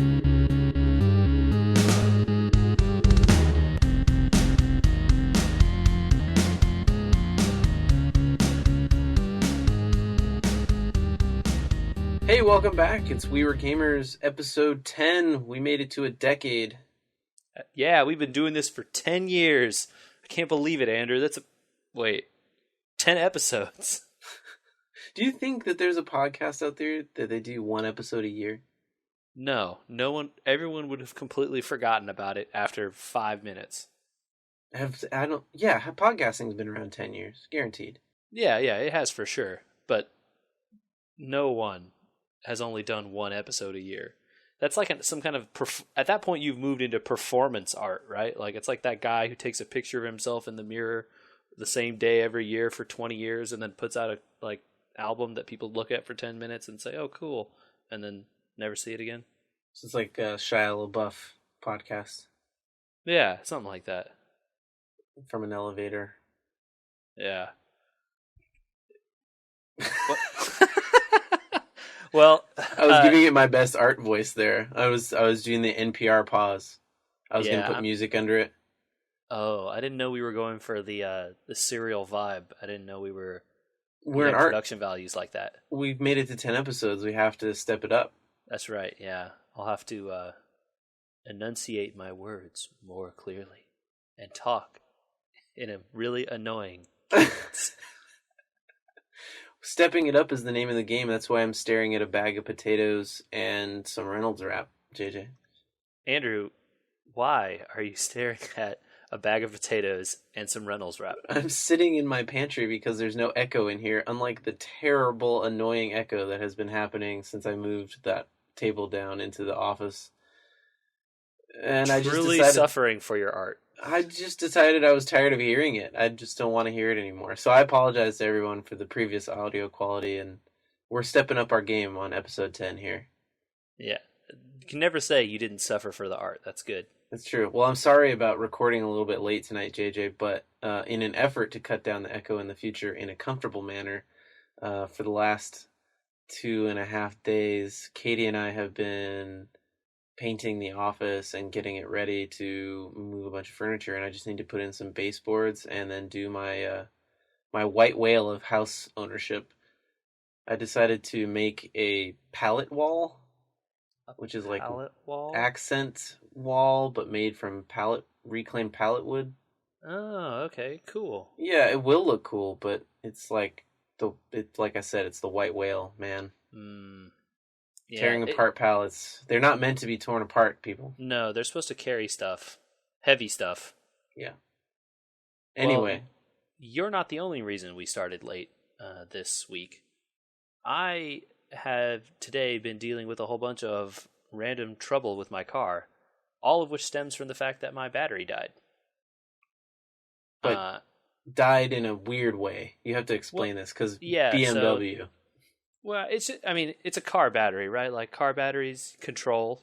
Hey, welcome back. It's We Were Gamers, episode 10. We made it to a decade. Yeah, we've been doing this for 10 years. I can't believe it, Andrew. 10 episodes. Do you think that there's a podcast out there that they do one episode a year? No everyone would have completely forgotten about it after 5 minutes. Podcasting's been around 10 years, guaranteed. Yeah, it has for sure. But no one has only done one episode a year. That's like some kind of at that point you've moved into performance art, right? Like it's like that guy who takes a picture of himself in the mirror the same day every year for 20 years and then puts out a album that people look at for 10 minutes and say, "Oh, cool," and then never see it again. So it's like a Shia LaBeouf podcast. Yeah, something like that. From an elevator. Yeah. Well, I was giving it my best art voice there. I was doing the NPR pause. I was going to put music under it. Oh, I didn't know we were going for the serial vibe. I didn't know we're in art production values like that. We've made it to 10 episodes. We have to step it up. That's right. Yeah, I'll have to enunciate my words more clearly and talk in a really annoying cadence. Stepping it up is the name of the game. That's why I'm staring at a bag of potatoes and some Reynolds wrap, JJ. Andrew, why are you staring at a bag of potatoes and some Reynolds wrap? I'm sitting in my pantry because there's no echo in here, unlike the terrible, annoying echo that has been happening since I moved that table down into the office. And I just decided, suffering for your art. I just decided I was tired of hearing it. I just don't want to hear it anymore. So I apologize to everyone for the previous audio quality, and we're stepping up our game on episode 10 here. Yeah. You can never say you didn't suffer for the art. That's good. That's true. Well, I'm sorry about recording a little bit late tonight, JJ, but in an effort to cut down the echo in the future in a comfortable manner, for the last 2.5 days, Katie and I have been painting the office and getting it ready to move a bunch of furniture, and I just need to put in some baseboards and then do my my white whale of house ownership. I decided to make a pallet wall, which is like accent wall, but made from reclaimed pallet wood. Oh, okay, cool. Yeah, it will look cool, but it's like I said, it's the white whale, man. Yeah, tearing apart pallets. They're not meant to be torn apart, people. No, they're supposed to carry stuff. Heavy stuff. Yeah. Anyway. Well, you're not the only reason we started late this week. I have today been dealing with a whole bunch of random trouble with my car, all of which stems from the fact that my battery died. But died in a weird way. You have to explain this, because BMW... So, well, it's a car battery, right? Like car batteries control,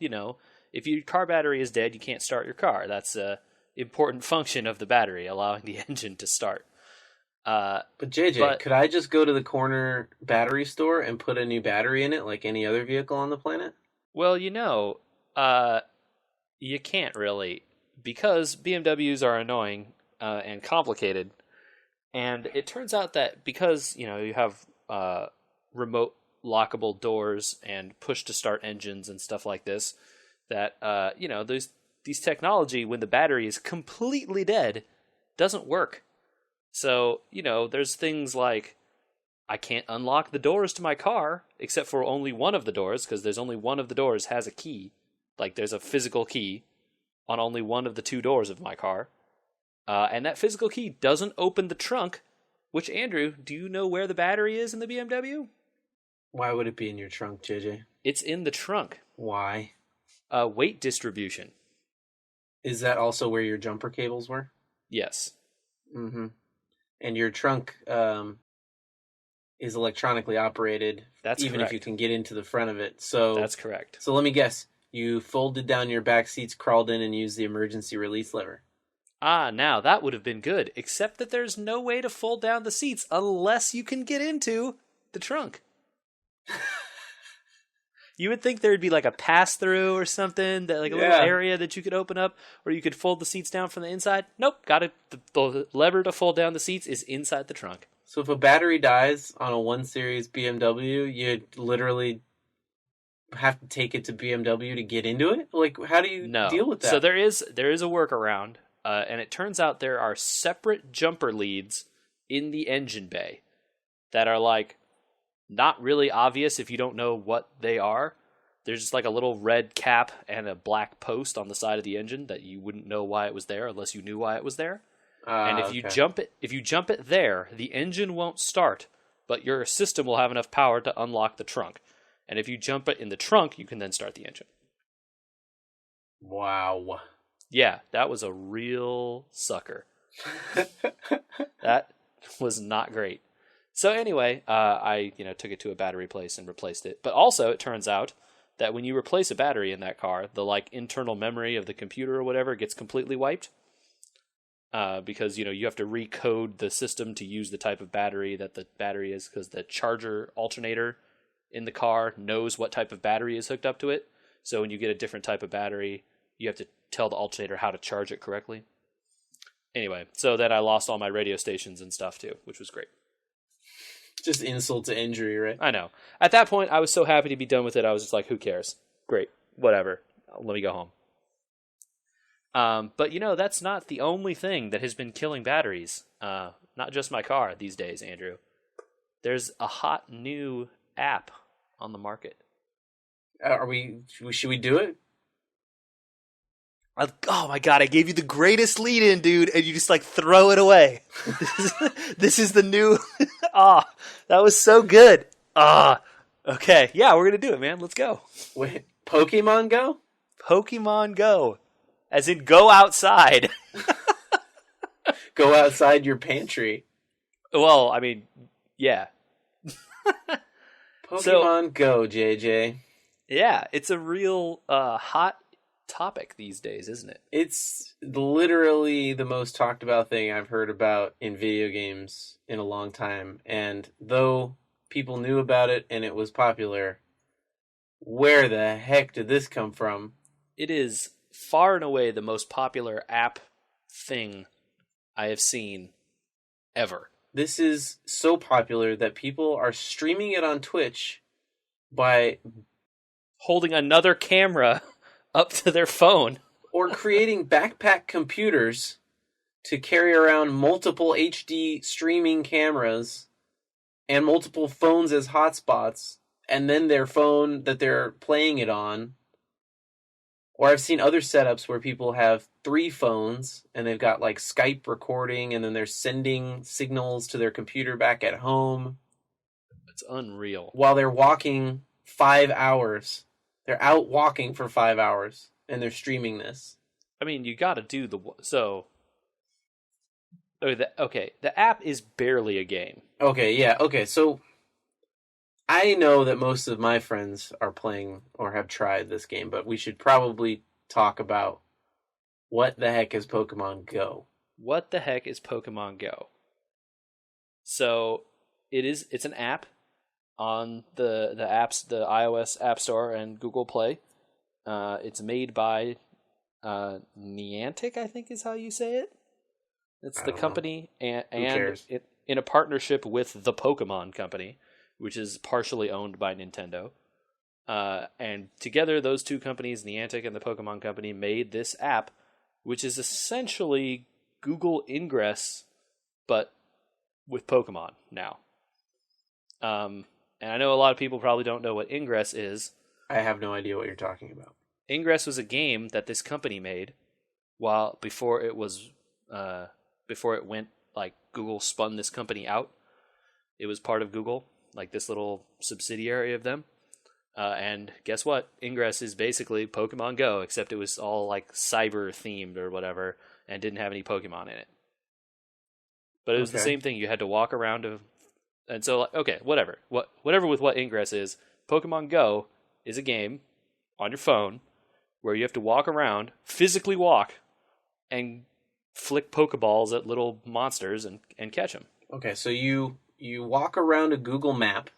if your car battery is dead, you can't start your car. That's a important function of the battery, allowing the engine to start. But JJ, could I just go to the corner battery store and put a new battery in it like any other vehicle on the planet? Well, you can't really, because BMWs are annoying and complicated. And it turns out that because, you have remote lockable doors and push to start engines and stuff like this, that these technology, when the battery is completely dead, doesn't work. So there's things like I can't unlock the doors to my car except for only one of the doors, because there's only one of the doors has a key. Like there's a physical key on only one of the two doors of my car, and that physical key doesn't open the trunk. Which, Andrew, do you know where the battery is in the BMW? Why would it be in your trunk, JJ? It's in the trunk. Why? Weight distribution. Is that also where your jumper cables were? Yes. Mm-hmm. And your trunk is electronically operated. That's even correct. If you can get into the front of it. So that's correct. So let me guess. You folded down your back seats, crawled in, and used the emergency release lever. Now that would have been good, except that there's no way to fold down the seats unless you can get into the trunk. You would think there'd be like a pass-through or something, that like a little area that you could open up, or you could fold the seats down from the inside. Nope, the lever to fold down the seats is inside the trunk. So if a battery dies on a 1 Series BMW, you literally have to take it to BMW to get into it? Like, how do you deal with that? So there is a workaround, and it turns out there are separate jumper leads in the engine bay that are like not really obvious if you don't know what they are. There's just like a little red cap and a black post on the side of the engine that you wouldn't know why it was there unless you knew why it was there. And if you jump it there, the engine won't start, but your system will have enough power to unlock the trunk. And if you jump it in the trunk, you can then start the engine. Wow. Yeah, that was a real sucker. That was not great. So anyway, I took it to a battery place and replaced it. But also, it turns out that when you replace a battery in that car, the like internal memory of the computer or whatever gets completely wiped. Because you have to recode the system to use the type of battery that the battery is, because the charger alternator in the car knows what type of battery is hooked up to it. So when you get a different type of battery, you have to tell the alternator how to charge it correctly. Anyway, so then I lost all my radio stations and stuff too, which was great. Just insult to injury, right? I know. At that point, I was so happy to be done with it. I was just like, who cares? Great. Whatever. Let me go home. But that's not the only thing that has been killing batteries. Not just my car these days, Andrew. There's a hot new app on the market. Should we do it? Oh my god, I gave you the greatest lead in, dude, and you just like throw it away. This is the new... that was so good. Okay. Yeah, we're going to do it, man. Let's go. Wait, Pokemon Go? Pokemon Go. As in go outside. Go outside your pantry. Well, I mean, yeah. Pokemon Go, JJ. Yeah, it's a real hot topic these days, isn't it? It's literally the most talked about thing I've heard about in video games in a long time. And though people knew about it and it was popular, where the heck did this come from? It is far and away the most popular app thing I have seen ever. This is so popular that people are streaming it on Twitch by holding another camera up to their phone. Or creating backpack computers to carry around multiple HD streaming cameras and multiple phones as hotspots, and then their phone that they're playing it on. Or I've seen other setups where people have 3 phones and they've got like Skype recording and then they're sending signals to their computer back at home. It's unreal. While they're walking 5 hours. They're out walking for 5 hours and they're streaming this. I mean, you got to do the... So... Okay, the app is barely a game. Okay, yeah, okay, so I know that most of my friends are playing or have tried this game, but we should probably talk about what the heck is Pokemon Go? What the heck is Pokemon Go? So, it's an app on the iOS App Store and Google Play. It's made by Niantic, I think is how you say it. It's the company, and in a partnership with the Pokemon Company, which is partially owned by Nintendo. And together, those two companies, Niantic and the Pokemon Company, made this app, which is essentially Google Ingress, but with Pokemon now. And I know a lot of people probably don't know what Ingress is. I have no idea what you're talking about. Ingress was a game that this company made before it went, like, Google spun this company out. It was part of Google, like this little subsidiary of them. And guess what? Ingress is basically Pokemon Go, except it was all like cyber themed or whatever, and didn't have any Pokemon in it. But it was the same thing. You had to walk around and so, okay, whatever with what Ingress is, Pokemon Go is a game on your phone where you have to walk around, physically walk, and flick Pokeballs at little monsters and catch them. Okay, so you walk around a Google map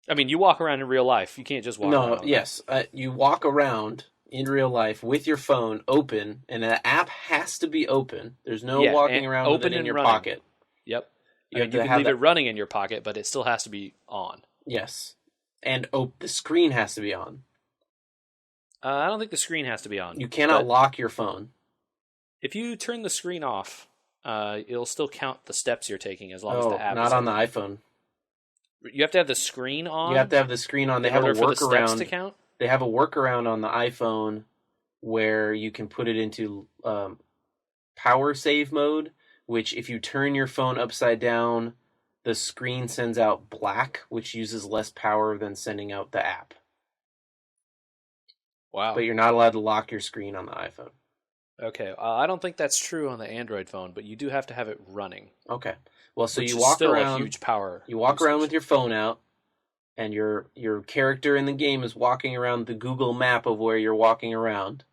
I mean, you walk around in real life. You can't just walk around No, on that. yes, you walk around in real life with your phone open, and the app has to be open. There's no Yeah, and walking around with it open in and your running. pocket. Yep. I You have mean, you to can have leave it that. running in your pocket, but it still has to be on. Yes, and the screen has to be on. I don't think the screen has to be on, You cannot but lock your phone. if you turn the screen off, it'll still count the steps you're taking as long as the Oh, app not is on the open. iPhone. You have to have the screen You have on to have the screen on. They in have a order for the steps to workaround. count. They have a workaround on the iPhone where you can put it into power save mode, which if you turn your phone upside down, the screen sends out black, which uses less power than sending out the app. But Wow. you're not allowed to lock your screen on the iPhone. Okay. I don't think that's true on the Android phone, but you do have to have it running, Okay. Well, so which you is walk still a around. huge power You walk around with usage. your phone out, and your character in the game is walking around the Google map of where you're walking around.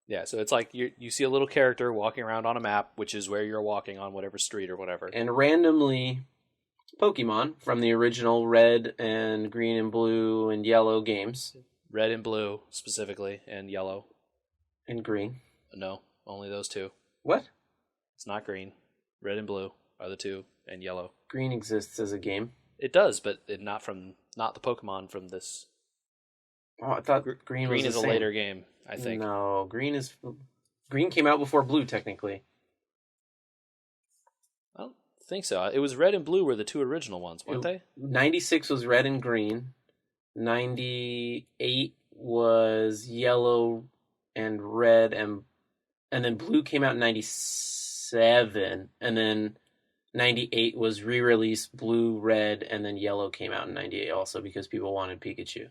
Yeah, so it's like you see a little character walking around on a map, which is where you're walking on whatever street or whatever. And randomly, Pokemon from the original Red and Green and Blue and Yellow games. Red and blue specifically, and yellow. And Green. No, only those two. What? It's not green. Red and blue are the two, and yellow. Green exists as a game. It does, but not the Pokemon from this. Oh, I thought Green was Green the is a same. later game, I think. No, Green came out before Blue, technically. I don't think so. It was Red and Blue were the two original ones, weren't they? 96 was Red and Green. 98 was Yellow and Red, and then Blue came out in 97, and then 98 was re-released Blue, Red, and then Yellow came out in 98 also because people wanted Pikachu.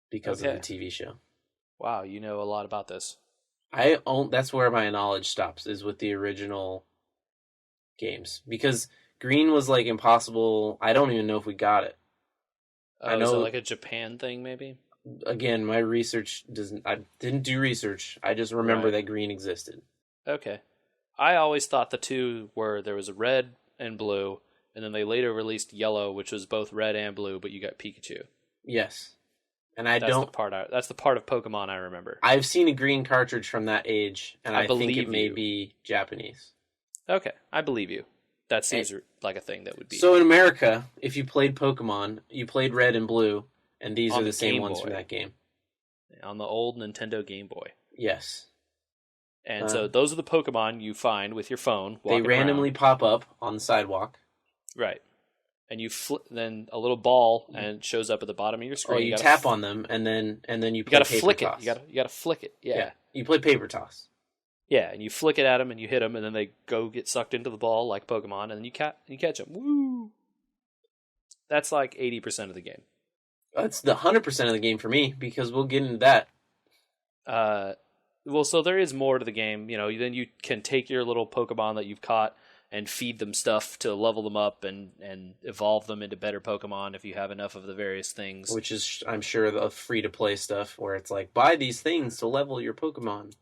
Because of the TV show. Wow, you know a lot about this. That's where my knowledge stops, is with the original games, because Green was like impossible. I don't even know if we got it. I know, is it like a Japan thing, maybe? Again, my research doesn't. I didn't do research. I just remember that Green existed. Okay, I always thought the two were there was a Red and Blue, and then they later released Yellow, which was both Red and Blue, but you got Pikachu. Yes, and that's the part of Pokemon I remember. I've seen a Green cartridge from that age, and I think it may be Japanese. Okay, I believe you. That seems like a thing that would be. So in America, if you played Pokemon, you played Red and Blue, and these are the same ones from that game. On the old Nintendo Game Boy. Yes. And so those are the Pokemon you find with your phone. They randomly pop up on the sidewalk. Right. And you then a little ball and shows up at the bottom of your screen. Oh, you tap on them, and then you play paper toss. You gotta flick it. Yeah. You play paper toss. Yeah, and you flick it at them, and you hit them, and then they go get sucked into the ball like Pokemon, and then you catch them. Woo! That's like 80% of the game. That's the 100% of the game for me, because we'll get into that. Well, so there is more to the game. You know, then you can take your little Pokemon that you've caught and feed them stuff to level them up and evolve them into better Pokemon if you have enough of the various things. Which is, I'm sure, the free-to-play stuff, where it's like, buy these things to level your Pokemon.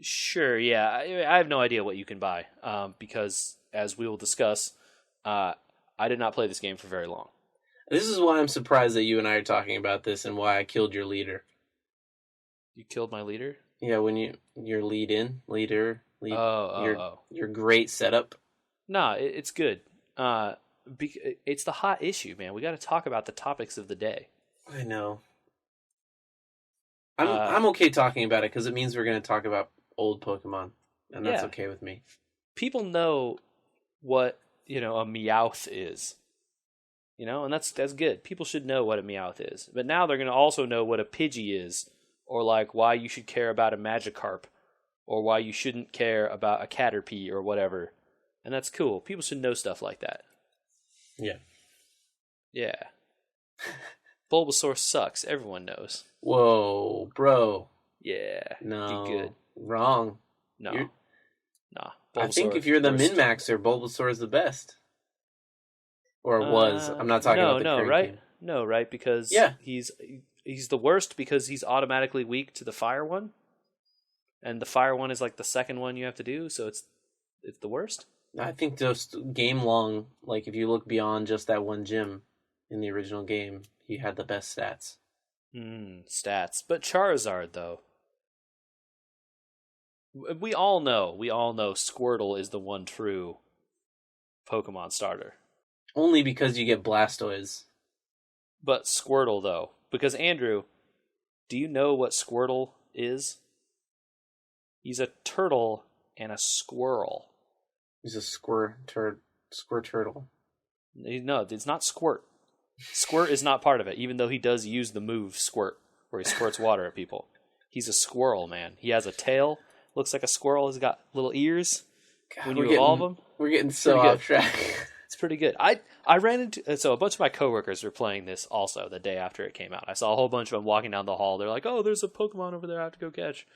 Sure, yeah. I have no idea what you can buy, because, as we will discuss, I did not play this game for very long. This is why I'm surprised that you and I are talking about this, and why I killed your leader. You killed my leader? Yeah, when your leader, your great setup. Nah, it's good. It's the hot issue, man. We got to talk about the topics of the day. I know. I'm okay talking about it because it means we're going to talk about old Pokemon, and that's okay with me. People know what a Meowth is, and that's good. People should know what a Meowth is, but now they're going to also know what a Pidgey is, or like why you should care about a Magikarp, or why you shouldn't care about a Caterpie or whatever. And that's cool. People should know stuff like that. Yeah. Yeah. Bulbasaur sucks. Everyone knows. Whoa, bro. Yeah. No. Get good. Wrong. No. Nah. I think if you're the min-maxer, Bulbasaur is the best. Or was. I'm not talking about the current right? game. No, right? Because he's the worst because he's automatically weak to the fire one. And the fire one is like the second one you have to do, so it's the worst? I think just game long, like if you look beyond just that one gym in the original game, he had the best stats. Stats. But Charizard, though. We all know Squirtle is the one true Pokemon starter. Only because you get Blastoise. But Squirtle, though. Because, Andrew, do you know what Squirtle is? He's a turtle and a squirrel. He's a Squirturtle. No, it's not Squirt. Squirt is not part of it, even though he does use the move Squirt, where he squirts water at people. He's a squirrel, man. He has a tail, looks like a squirrel. He's got little ears. God, When you evolve him, we're getting so off track. it's pretty good. I ran into so a bunch of my coworkers were playing this also the day after it came out. I saw a whole bunch of them walking down the hall. They're like, "Oh, there's a Pokemon over there I have to go catch."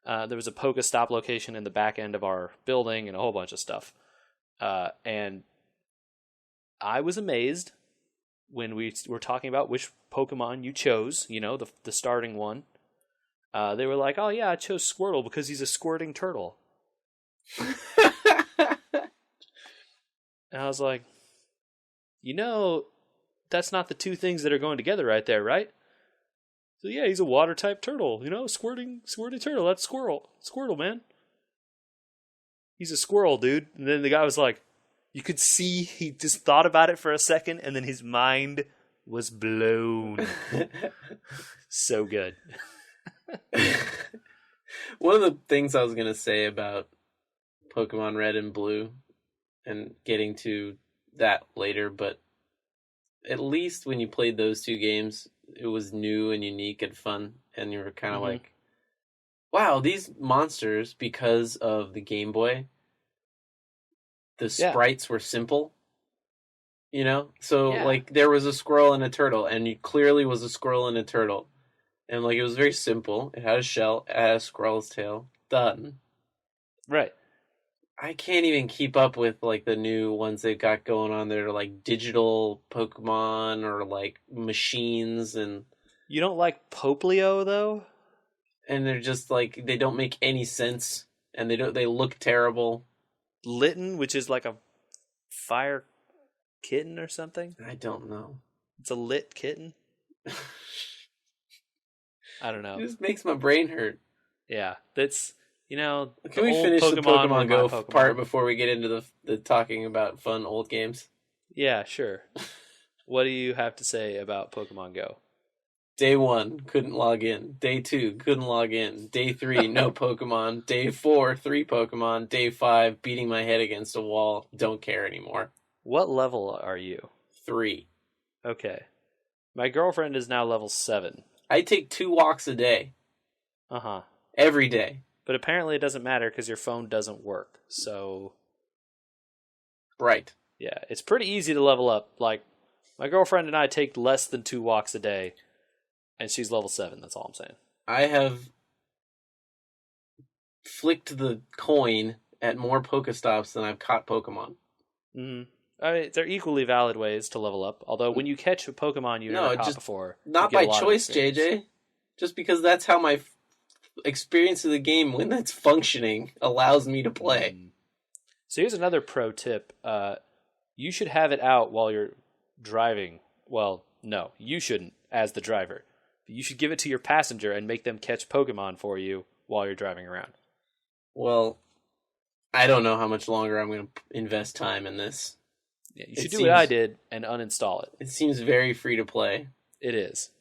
There was a Pokestop location in the back end of our building and a whole bunch of stuff. And I was amazed when we were talking about which Pokemon you chose, you know, the starting one. They were like, "Oh yeah, I chose Squirtle because he's a squirting turtle." And I was like, "You know, that's not the two things that are going together right there, right?" So yeah, he's a water type turtle, you know, squirting turtle. That's Squirtle, man. He's a squirrel, dude. And then the guy was like, you could see he just thought about it for a second, and then his mind was blown. So good. One of the things I was going to say about Pokemon Red and Blue, and getting to that later, but at least when you played those two games, it was new and unique and fun, and you were kind of like, wow, these monsters, because of the Game Boy, the sprites were simple, you know? So, like, there was a squirrel and a turtle, and it clearly was a squirrel and a turtle. And, like, it was very simple. It had a shell, it had a squirrel's tail. Done. Right. I can't even keep up with, like, the new ones they've got going on there, like, digital Pokemon or, like, machines and... You don't like Poplio, though? And they're just, like, they don't make any sense, and they look terrible. Litten, which is like a fire kitten or something? I don't know. It's a lit kitten? I don't know. It just makes my brain hurt. Yeah, that's, you know... Can we finish the Pokemon Go part before we get into the talking about fun old games? Yeah, sure. What do you have to say about Pokemon Go? Day 1, couldn't log in. Day 2, couldn't log in. Day 3, no Pokemon. Day 4, 3 Pokemon. Day 5, beating my head against a wall. Don't care anymore. What level are you? 3. Okay. My girlfriend is now level 7. I take 2 walks a day. Uh-huh. Every day. But apparently it doesn't matter because your phone doesn't work, so... Right. Yeah, it's pretty easy to level up. Like, my girlfriend and I take less than 2 walks a day, and she's level 7, that's all I'm saying. I have flicked the coin at more Pokestops than I've caught Pokemon. Mm-hmm. I mean, they're equally valid ways to level up, although when you catch a Pokemon you never caught before... Not by choice, JJ. Just because that's how my experience of the game, when it's functioning, allows me to play. So here's another pro tip. You should have it out while you're driving. Well, no, you shouldn't, as the driver. You should give it to your passenger and make them catch Pokemon for you while you're driving around. Well, I don't know how much longer I'm going to invest time in this. Yeah, you should do what I did and uninstall it. It seems very free to play. It is.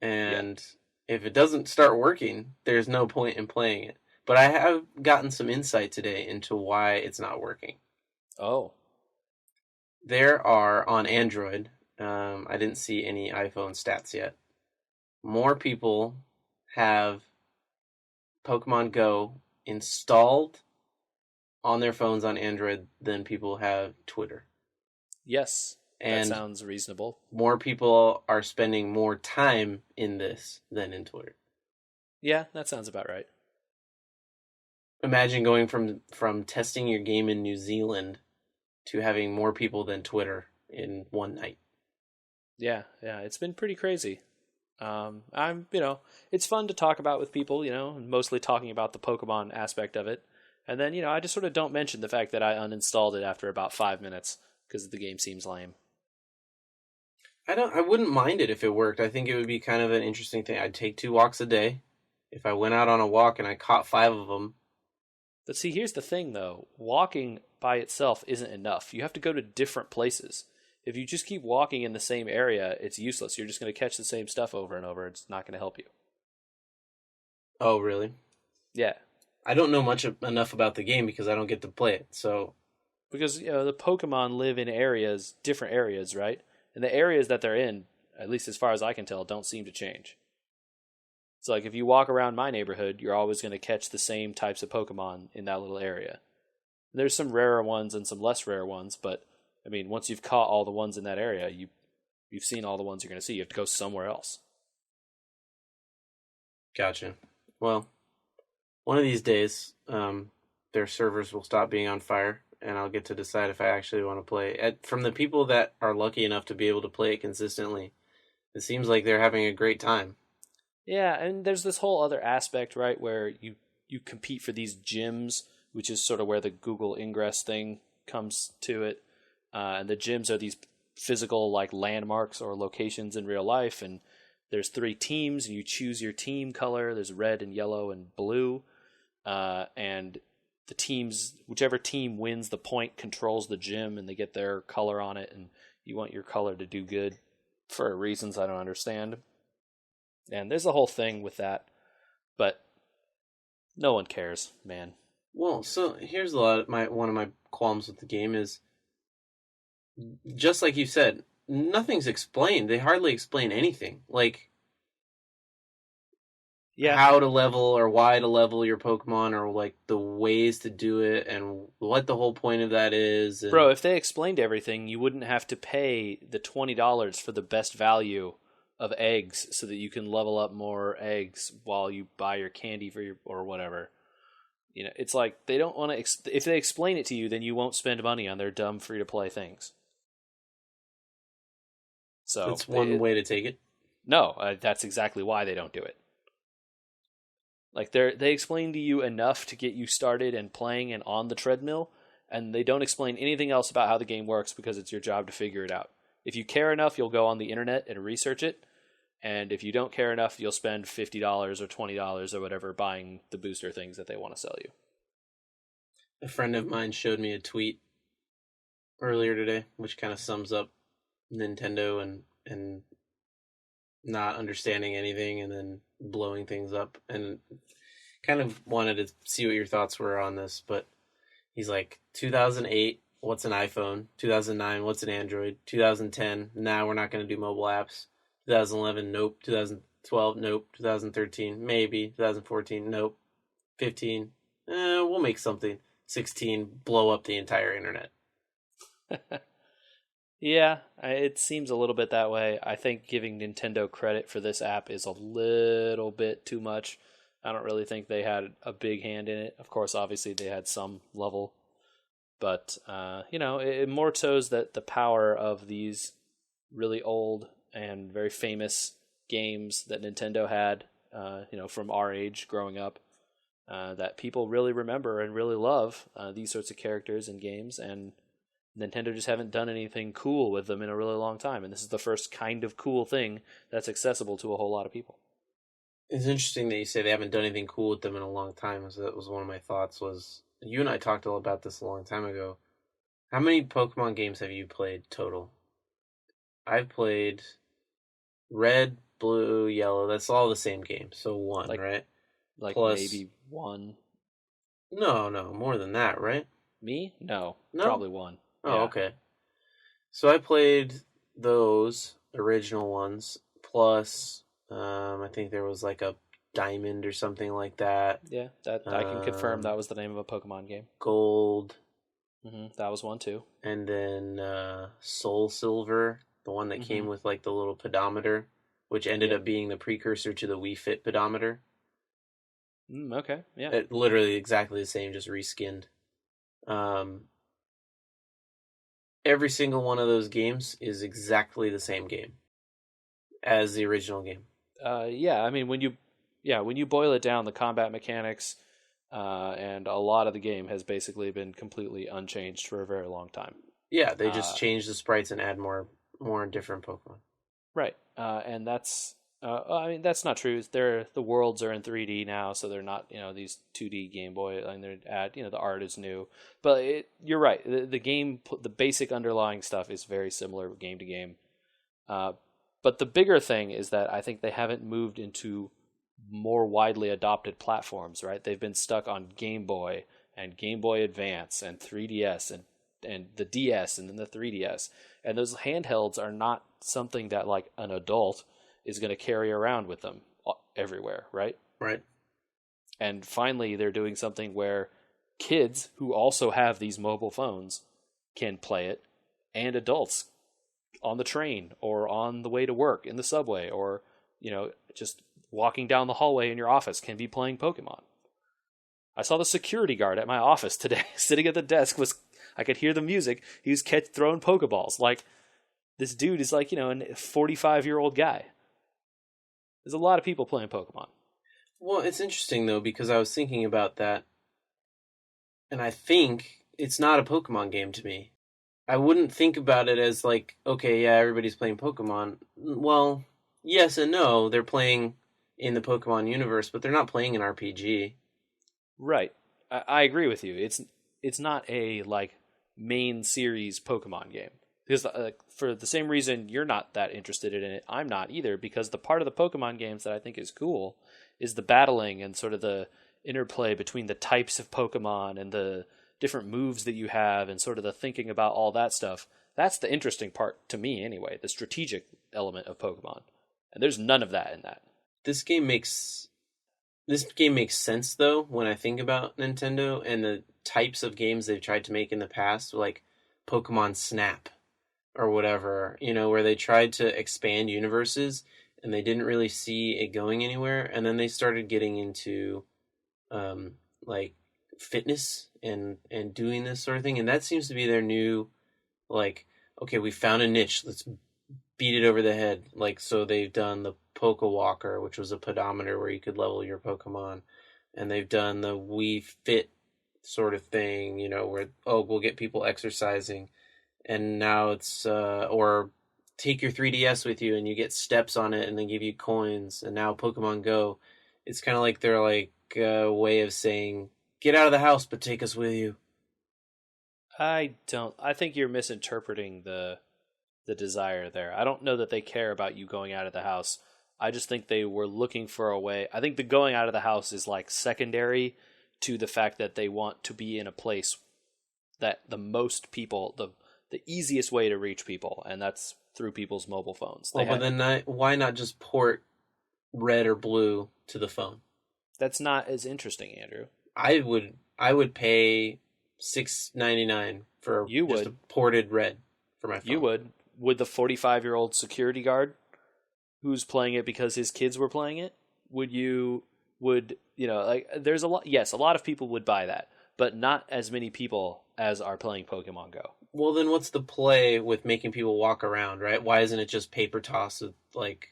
And if it doesn't start working, there's no point in playing it. But I have gotten some insight today into why it's not working. Oh. There are, on Android, I didn't see any iPhone stats yet, more people have Pokemon Go installed on their phones on Android than people have Twitter. Yes, and that sounds reasonable. More people are spending more time in this than in Twitter. Yeah, that sounds about right. Imagine going from testing your game in New Zealand to having more people than Twitter in one night. Yeah, it's been pretty crazy. It's fun to talk about with people, mostly talking about the Pokemon aspect of it. And then, I just sort of don't mention the fact that I uninstalled it after about 5 minutes because the game seems lame. I wouldn't mind it if it worked. I think it would be kind of an interesting thing. I'd take 2 walks a day. If I went out on a walk and I caught 5 of them. But see, here's the thing though. Walking by itself isn't enough. You have to go to different places. If you just keep walking in the same area, it's useless. You're just going to catch the same stuff over and over. It's not going to help you. Oh, really? Yeah. I don't know enough about the game because I don't get to play it. So Because, the Pokemon live in areas, different areas, right? And the areas that they're in, at least as far as I can tell, don't seem to change. So, like, if you walk around my neighborhood, you're always going to catch the same types of Pokemon in that little area. There's some rarer ones and some less rare ones, but, I mean, once you've caught all the ones in that area, you've seen all the ones you're going to see. You have to go somewhere else. gotcha. Well, one of these days, their servers will stop being on fire, and I'll get to decide if I actually want to play. From the people that are lucky enough to be able to play it consistently, it seems like they're having a great time. Yeah, and there's this whole other aspect, right, where you compete for these gyms, which is sort of where the Google Ingress thing comes to it. And the gyms are these physical, like, landmarks or locations in real life, and there's 3 teams, and you choose your team color. There's red and yellow and blue, and the teams, whichever team wins the point, controls the gym, and they get their color on it, and you want your color to do good for reasons I don't understand. And there's a whole thing with that, but no one cares, man. Well, so here's one of my qualms with the game is, just like you said, nothing's explained. They hardly explain anything. Like, how to level or why to level your Pokemon, or like the ways to do it and what the whole point of that is. And Bro, if they explained everything, you wouldn't have to pay the $20 for the best value of eggs so that you can level up more eggs while you buy your candy for your or whatever. It's like they don't want to. If they explain it to you, then you won't spend money on their dumb free to play things. So that's one way to take it. No, that's exactly why they don't do it. Like they explain to you enough to get you started and playing and on the treadmill, and they don't explain anything else about how the game works because it's your job to figure it out. If you care enough, you'll go on the internet and research it. And if you don't care enough, you'll spend $50 or $20 or whatever buying the booster things that they want to sell you. A friend of mine showed me a tweet earlier today, which kind of sums up Nintendo and not understanding anything and then blowing things up. And kind of wanted to see what your thoughts were on this, but he's like, 2008, what's an iPhone? 2009, what's an Android? 2010, nah, we're not going to do mobile apps. 2011, nope. 2012, nope. 2013, maybe. 2014, nope. 15, we'll make something. 16, blow up the entire internet. Yeah, it seems a little bit that way. I think giving Nintendo credit for this app is a little bit too much. I don't really think they had a big hand in it. Of course, obviously, they had some level. But, it more shows that the power of these really old and very famous games that Nintendo had, from our age growing up, that people really remember and really love these sorts of characters and games, and Nintendo just haven't done anything cool with them in a really long time, and this is the first kind of cool thing that's accessible to a whole lot of people. It's interesting that you say they haven't done anything cool with them in a long time, so that was one of my thoughts. Was you and I talked all about this a long time ago. How many Pokemon games have you played total? I've played Red, Blue, Yellow. That's all the same game. So 1, right? Like Plus, maybe 1. No, more than that, right? Me? No. No? Probably 1. Oh, yeah. Okay. So I played those original ones, plus I think there was like a Diamond or something like that. Yeah, that I can confirm that was the name of a Pokemon game. Gold. That was one too. And then Soul Silver, the one that came with like the little pedometer, which ended up being the precursor to the Wii Fit pedometer. Okay, yeah. It, literally exactly the same, just reskinned. Every single one of those games is exactly the same game as the original game. Yeah, I mean when you boil it down, the combat mechanics, and a lot of the game has basically been completely unchanged for a very long time. Yeah, they just Uh, change the sprites and add more different Pokemon. right, and that's I mean that's not true. The worlds are in 3D now, so they're not these 2D Game Boy, and they're the art is new. But you're right. The game, the basic underlying stuff is very similar game to game. Uh, but the bigger thing is that I think they haven't moved into more widely adopted platforms, right? They've been stuck on Game Boy and Game Boy Advance and 3DS and the DS and then the 3DS. And those handhelds are not something that like an adult is going to carry around with them everywhere, right? Right. And finally they're doing something where kids who also have these mobile phones can play it, and adults on the train or on the way to work in the subway, or just walking down the hallway in your office can be playing Pokemon. I saw the security guard at my office today sitting at the desk. I could hear the music. He was throwing Pokeballs. Like, this dude is like a 45-year-old guy. There's a lot of people playing Pokemon. Well, it's interesting though, because I was thinking about that, and I think it's not a Pokemon game to me. I wouldn't think about it as like, okay, yeah, everybody's playing Pokemon. Well, yes and no. They're playing in the Pokemon universe, but they're not playing an RPG. Right. I agree with you. It's not a like main series Pokemon game. Because for the same reason you're not that interested in it, I'm not either, because the part of the Pokemon games that I think is cool is the battling and sort of the interplay between the types of Pokemon and the different moves that you have and sort of the thinking about all that stuff. That's the interesting part to me anyway, the strategic element of Pokemon. And there's none of that in that. This game makes sense though when I think about Nintendo and the types of games they've tried to make in the past, like Pokemon Snap or whatever, where they tried to expand universes and they didn't really see it going anywhere, and then they started getting into like fitness and doing this sort of thing, and that seems to be their new, like, okay, we found a niche, let's beat it over the head. Like, so they've done the Poke Walker, which was a pedometer where you could level your Pokemon, and they've done the Wii Fit sort of thing, where we'll get people exercising, and now it's or take your 3DS with you and you get steps on it and they give you coins, and now Pokemon Go, it's kind of like their like way of saying, get out of the house but take us with you. I think you're misinterpreting the desire there. I don't know that they care about you going out of the house. I just think they were looking for a way. I think the going out of the house is like secondary to the fact that they want to be in a place that the most people, the easiest way to reach people, and that's through people's mobile phones. But then why not just port Red or Blue to the phone? That's not as interesting, Andrew. I would pay $6.99 for just a ported Red for my phone. You would. Would the 45-year-old security guard who's playing it because his kids were playing it? There's a lot. Yes, a lot of people would buy that, but not as many people as are playing Pokemon Go. Well, then what's the play with making people walk around, right? Why isn't it just paper toss of like,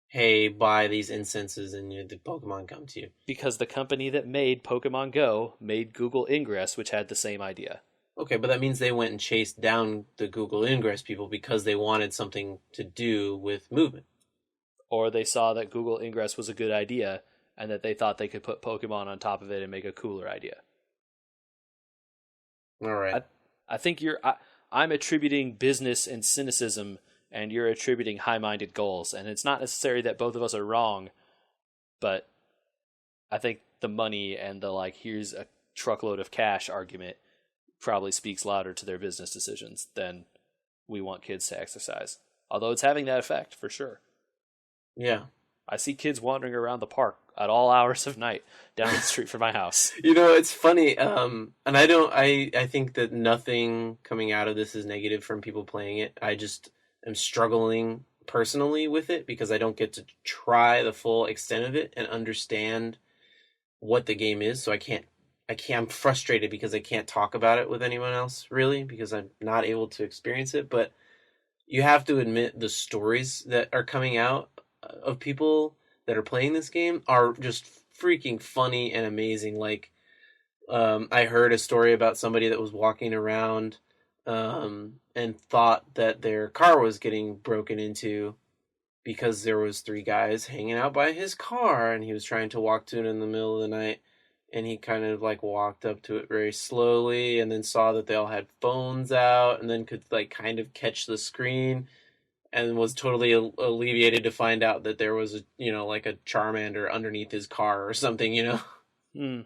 hey, buy these incenses and the Pokemon come to you? Because the company that made Pokemon Go made Google Ingress, which had the same idea. Okay, but that means they went and chased down the Google Ingress people because they wanted something to do with movement. Or they saw that Google Ingress was a good idea and that they thought they could put Pokemon on top of it and make a cooler idea. All right. I think I'm attributing business and cynicism, and you're attributing high-minded goals. And it's not necessary that both of us are wrong, but I think the money and the like, here's a truckload of cash argument probably speaks louder to their business decisions than we want kids to exercise. Although it's having that effect, for sure. Yeah. I see kids wandering around the park at all hours of night down the street from my house. It's funny. And I think that nothing coming out of this is negative from people playing it. I just am struggling personally with it because I don't get to try the full extent of it and understand what the game is. So I'm frustrated because I can't talk about it with anyone else, really, because I'm not able to experience it. But you have to admit the stories that are coming out of people that are playing this game are just freaking funny and amazing. Like, I heard a story about somebody that was walking around and thought that their car was getting broken into because there was three guys hanging out by his car, and he was trying to walk to it in the middle of the night, and he kind of like walked up to it very slowly and then saw that they all had phones out, and then could like kind of catch the screen, and was totally alleviated to find out that there was a, like a Charmander underneath his car or something. Hmm.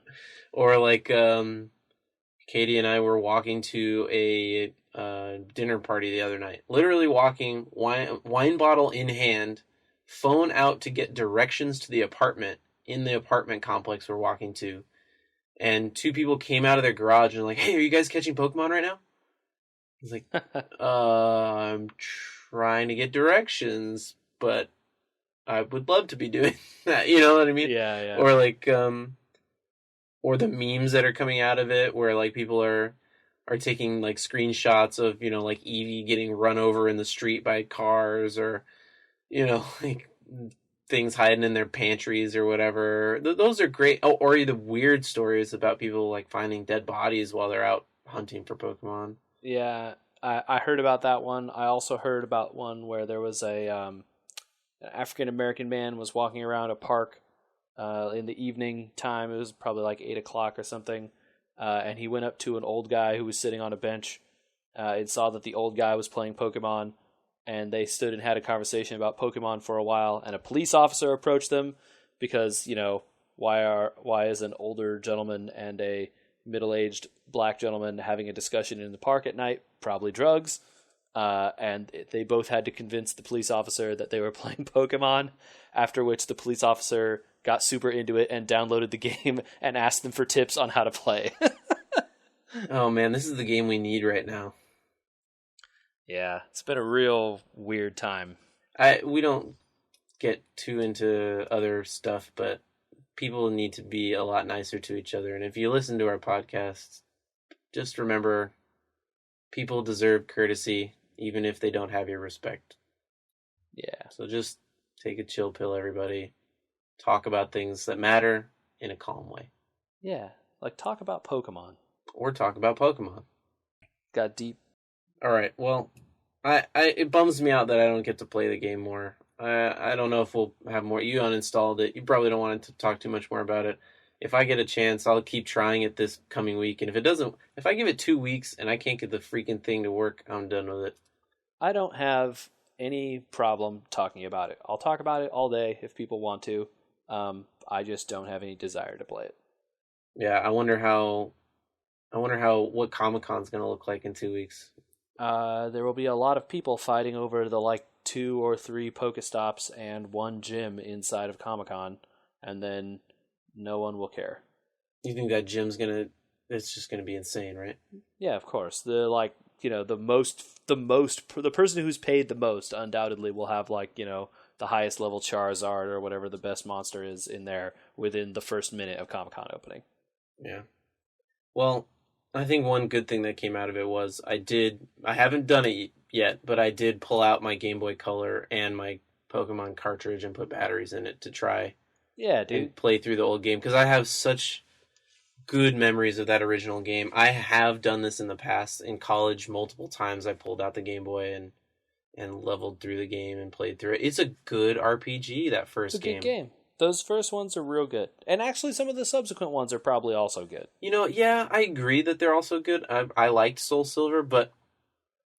Or like Katie and I were walking to a dinner party the other night. Literally walking, wine bottle in hand, phone out to get directions to the apartment in the apartment complex we're walking to. And two people came out of their garage and were like, "Hey, are you guys catching Pokemon right now?" I was like, I'm trying to get directions, but I would love to be doing that. You know what I mean? Yeah, yeah. Or like, or the memes that are coming out of it, where like people are taking like screenshots of like Eevee getting run over in the street by cars, or like things hiding in their pantries or whatever. Those are great. Oh, or the weird stories about people like finding dead bodies while they're out hunting for Pokemon. Yeah, I heard about that one. I also heard about one where there was an African American man was walking around a park in the evening time. It was probably like 8 o'clock or something, and he went up to an old guy who was sitting on a bench and saw that the old guy was playing Pokemon, and they stood and had a conversation about Pokemon for a while. And a police officer approached them because why is an older gentleman and a middle-aged black gentleman having a discussion in the park at night? Probably drugs. And they both had to convince the police officer that they were playing Pokemon, after which the police officer got super into it and downloaded the game and asked them for tips on how to play. Oh man, this is the game we need right now. Yeah, it's been a real weird time. We don't get too into other stuff, but people need to be a lot nicer to each other. And if you listen to our podcast, just remember people deserve courtesy, even if they don't have your respect. Yeah. So just take a chill pill, everybody. Talk about things that matter in a calm way. Yeah, like talk about Pokemon. Or talk about Pokemon. Got deep. All right, well, it bums me out that I don't get to play the game more. I don't know if we'll have more. You uninstalled it. You probably don't want to talk too much more about it. If I get a chance, I'll keep trying it this coming week. And if I give it 2 weeks and I can't get the freaking thing to work, I'm done with it. I don't have any problem talking about it. I'll talk about it all day if people want to. I just don't have any desire to play it. Yeah, I wonder what Comic-Con's going to look like in 2 weeks. There will be a lot of people fighting over the 2 or 3 Pokestops and one gym inside of Comic-Con, and then no one will care. You think that gym's it's just gonna be insane, right? Yeah, of course. The person who's paid the most undoubtedly will have the highest level Charizard or whatever the best monster is in there within the first minute of Comic-Con opening. Yeah. Well, I think one good thing that came out of it was I haven't done it yet, but I did pull out my Game Boy Color and my Pokemon cartridge and put batteries in it to try Yeah, dude. and play through the old game, because I have such good memories of that original game. I have done this in the past in college multiple times. I pulled out the Game Boy and leveled through the game and played through it. It's a good RPG, that first It's a game. good game. Those first ones are real good. And actually some of the subsequent ones are probably also good. Yeah, I agree that they're also good. I liked Soul Silver, but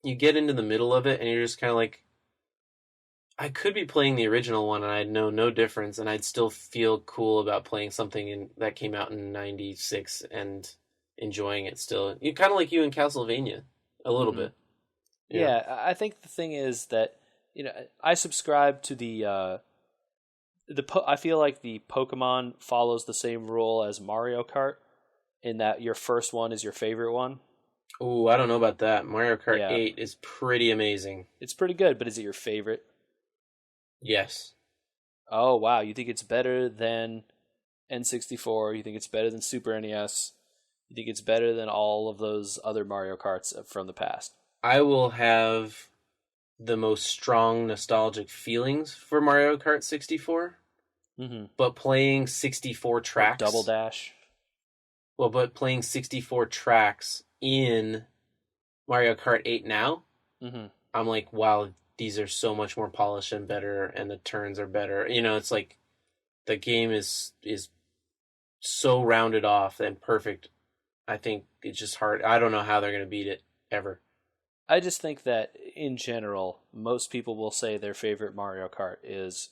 you get into the middle of it and you're just kind of like, I could be playing the original one and I'd know no difference, and I'd still feel cool about playing something that came out in '96 and enjoying it still. You kind of like you in Castlevania, a little bit. Yeah, I think the thing is that I subscribe to I feel like the Pokemon follows the same rule as Mario Kart, in that your first one is your favorite one. Ooh, I don't know about that. Mario Kart Yeah. 8 is pretty amazing. It's pretty good, but is it your favorite? Yes. Oh, wow. You think it's better than N64? You think it's better than Super NES? You think it's better than all of those other Mario Karts from the past? I will have the most strong nostalgic feelings for Mario Kart 64. Mm-hmm. But playing 64 tracks. Double Dash. Well, but playing 64 tracks in Mario Kart 8 now, Mm-hmm. I'm like, wow, these are so much more polished and better, and the turns are better. It's like the game is so rounded off and perfect. I think it's just hard. I don't know how they're gonna beat it ever. I just think that in general, most people will say their favorite Mario Kart is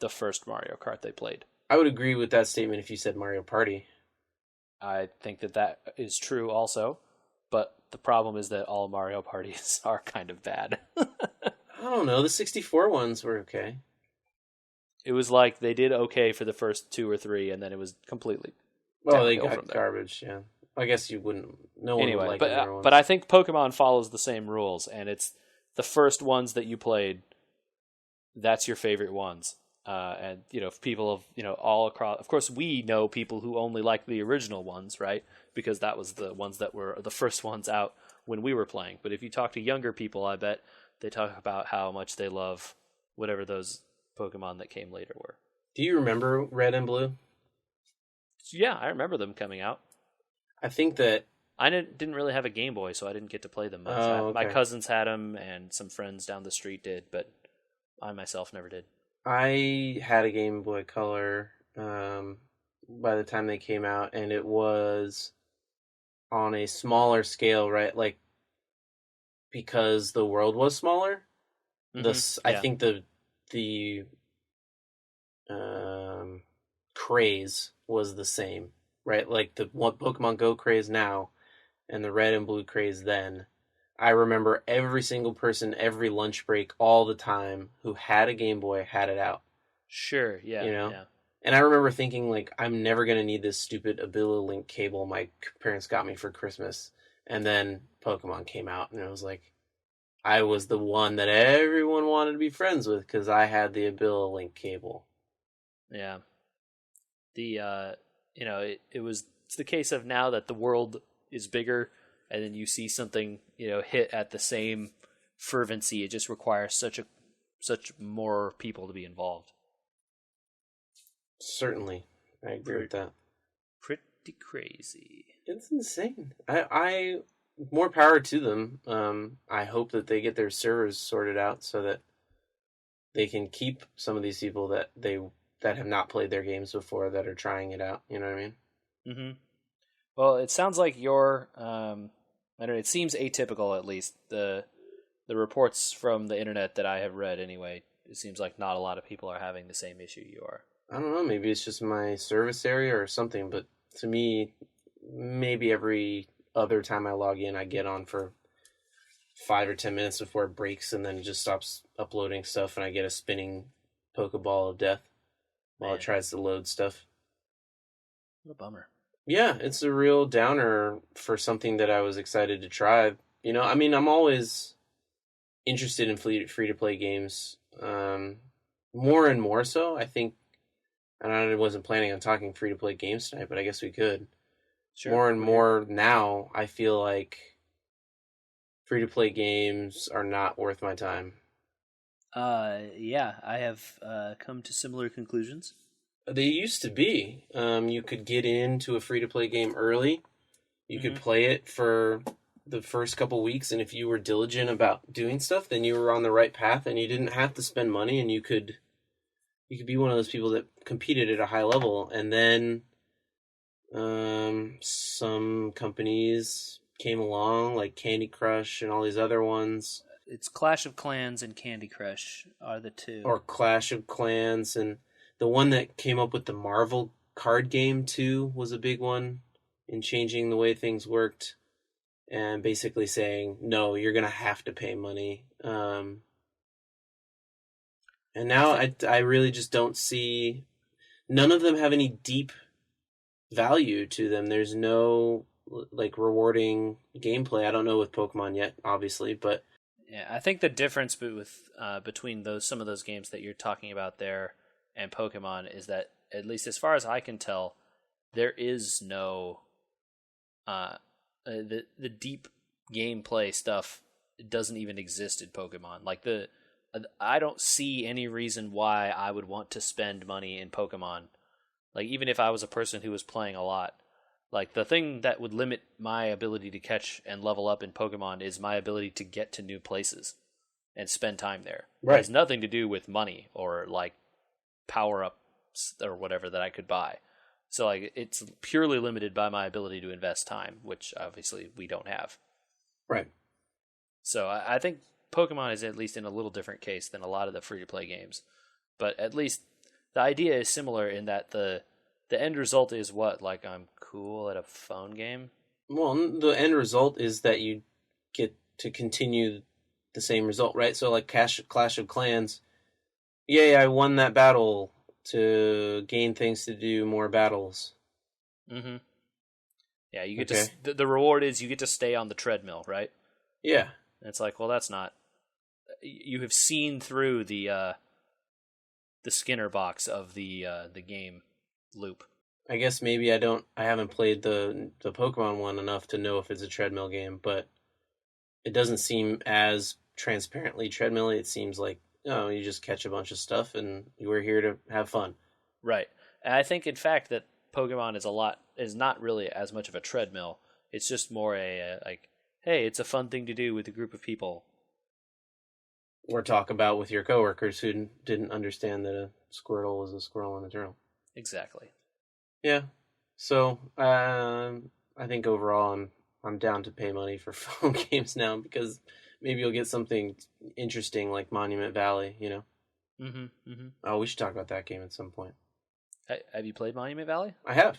the first Mario Kart they played. I would agree with that statement if you said Mario Party. I think that that is true also, but the problem is that all Mario parties are kind of bad. I don't know. The 64 ones were okay. It was like they did okay for the first two or three, and then it was completely Well, they downhill from got there. garbage. Yeah, I guess you wouldn't. No one would Anyway, like the newer but ones. I think Pokemon follows the same rules, and it's the first ones that you played. That's your favorite ones, and people of all across. Of course, we know people who only like the original ones, right? Because that was the ones that were the first ones out when we were playing. But if you talk to younger people, I bet they talk about how much they love whatever those Pokemon that came later were. Do you remember Red and Blue? So, yeah, I remember them coming out. I think that. I didn't really have a Game Boy, so I didn't get to play them much. Oh, My okay. cousins had them, and some friends down the street did, but I myself never did. I had a Game Boy Color by the time they came out, and it was on a smaller scale, right? Like because the world was smaller. Mm-hmm. I Yeah, think the um, craze was the same, right? Like the one Pokemon Go craze now and the Red and Blue craze then. I remember every single person, every lunch break, all the time who had a Game Boy had it out, sure. you Yeah, know? yeah. And I remember thinking, like, I'm never going to need this stupid Ability-Link cable my parents got me for Christmas. And then Pokemon came out, and it was like, I was the one that everyone wanted to be friends with because I had the Ability-Link cable. Yeah. The it's the case of now that the world is bigger, and then you see something hit at the same fervency. It just requires such more people to be involved. Certainly. I agree with Pretty, that. pretty crazy. It's insane. I more power to them. I hope that they get their servers sorted out so that they can keep some of these people that have not played their games before that are trying it out. You know what I mean? Mm-hmm. Well, it sounds like your I don't know. It seems atypical, at least the reports from the internet that I have read. Anyway, it seems like not a lot of people are having the same issue you are. I don't know. Maybe it's just my service area or something. But to me, maybe every other time I log in, I get on for 5 or 10 minutes before it breaks, and then it just stops uploading stuff, and I get a spinning Pokeball of death while it Man, tries to load stuff. what a bummer. Yeah, it's a real downer for something that I was excited to try. I mean, I'm always interested in free to play games. More and more so, I think. And I wasn't planning on talking free to play games tonight, but I guess we could. Sure, More and we're here. more now, I feel like free to play games are not worth my time. Yeah, I have come to similar conclusions. They used to be. You could get into a free to play game early. You could Mm-hmm. play it for the first couple weeks, and if you were diligent about doing stuff, then you were on the right path, and you didn't have to spend money, and you could be one of those people that competed at a high level. And then some companies came along, like Candy Crush and all these other ones, It's Clash of Clans and Candy Crush are the two. or Clash of Clans, and the one that came up with the Marvel card game too was a big one in changing the way things worked and basically saying, no, you're gonna have to pay money. And I now think I really just don't see. None of them have any deep value to them. There's no like rewarding gameplay. I don't know with Pokemon yet, obviously, but Yeah, I think the difference between those some of those games that you're talking about there and Pokemon is that, at least as far as I can tell, there is no the deep gameplay stuff doesn't even exist in Pokemon. Like I don't see any reason why I would want to spend money in Pokemon. Like, even if I was a person who was playing a lot, Like, the thing that would limit my ability to catch and level up in Pokemon is my ability to get to new places and spend time there. It has Right. nothing to do with money or, like, power-ups or whatever that I could buy. So, like, it's purely limited by my ability to invest time, which obviously we don't have. Right. So I think Pokemon is at least in a little different case than a lot of the free-to-play games. But at least the idea is similar in that the end result is what? Like, I'm cool at a phone game? Well, the end result is that you get to continue the same result, right? So, like Clash of Clans, yay, I won that battle to gain things to do more battles. Mm-hmm. Yeah, you get Okay. to... The reward is you get to stay on the treadmill, right? Yeah. And it's like, well, that's not... You have seen through the Skinner box of the game loop. I guess maybe I haven't played the Pokemon one enough to know if it's a treadmill game, but it doesn't seem as transparently treadmill. It seems like, oh, you just catch a bunch of stuff and we're here to have fun. Right. And I think, in fact, that Pokemon is not really as much of a treadmill. It's just more like, hey, it's a fun thing to do with a group of people. Or talk about with your coworkers who didn't understand that a Squirtle was a squirrel and a turtle. Exactly. Yeah. So I think overall I'm down to pay money for phone games now because maybe you'll get something interesting like Monument Valley. You know. Mm-hmm. Mm-hmm. Oh, we should talk about that game at some point. Have you played Monument Valley? I have.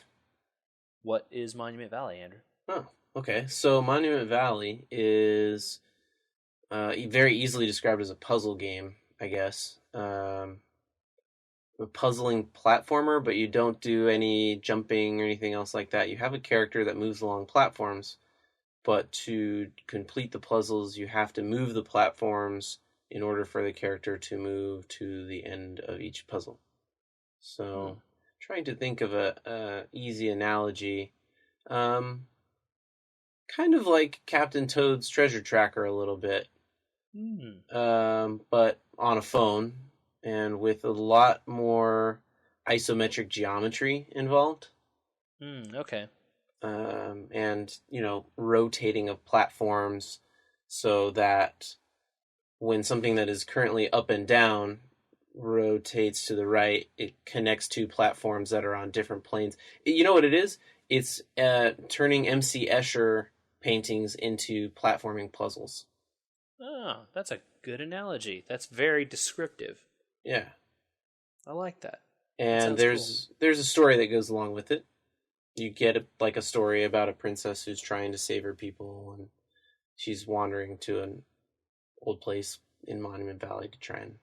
What is Monument Valley, Andrew? Oh, okay. So Monument Valley is very easily described as a puzzle game, I guess. A puzzling platformer, but you don't do any jumping or anything else like that. You have a character that moves along platforms, but to complete the puzzles, you have to move the platforms in order for the character to move to the end of each puzzle. So, trying to think of a easy analogy. Um, Kind of like Captain Toad's Treasure Tracker a little bit, but on a phone and with a lot more isometric geometry involved. Okay. And, rotating of platforms so that when something that is currently up and down rotates to the right, it connects two platforms that are on different planes. You know what it is? It's turning MC Escher paintings into platforming puzzles. Oh, that's a good analogy. That's very descriptive. Yeah. I like that. And That sounds there's a story that goes along with it. You get a story about a princess who's trying to save her people, and she's wandering to an old place in Monument Valley to try and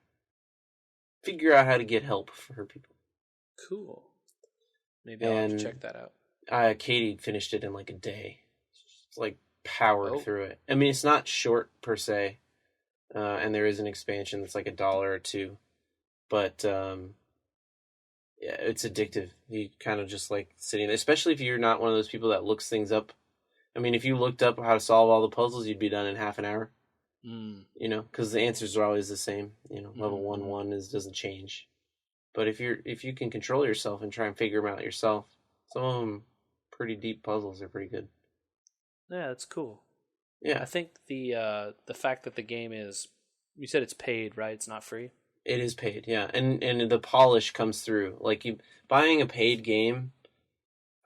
figure out how to get help for her people. cool. Maybe I'll have to check that out. Katie finished it in like a day. It's like powered Oh. through it. I mean, it's not short per se, and there is an expansion that's like $1 or $2, but yeah, it's addictive. You kind of just like sitting there, especially if you're not one of those people that looks things up. I mean, if you looked up how to solve all the puzzles, you'd be done in half an hour. Because the answers are always the same. Level 1 doesn't change. But if you can control yourself and try and figure them out yourself, some of them pretty deep puzzles are pretty good. Yeah, that's cool. Yeah, I think the fact that the game is, you said it's paid, right? It's not free. it is paid. Yeah, and the polish comes through. Like you buying a paid game,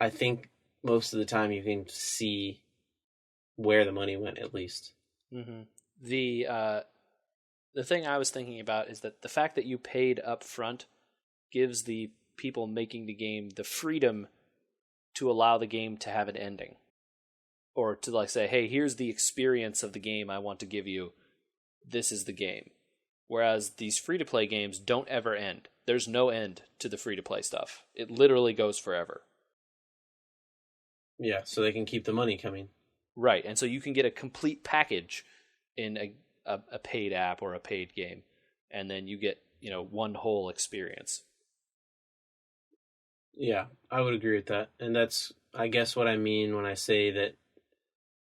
I think most of the time you can see where the money went at least. Mm-hmm. The thing I was thinking about is that the fact that you paid up front gives the people making the game the freedom to allow the game to have an ending, or to like say, hey, here's the experience of the game I want to give you. This is the game. Whereas these free-to-play games don't ever end. There's no end to the free-to-play stuff. It literally goes forever. Yeah, so they can keep the money coming. Right, and so you can get a complete package in a paid app or a paid game, and then you get, one whole experience. Yeah, I would agree with that. And that's, I guess, what I mean when I say that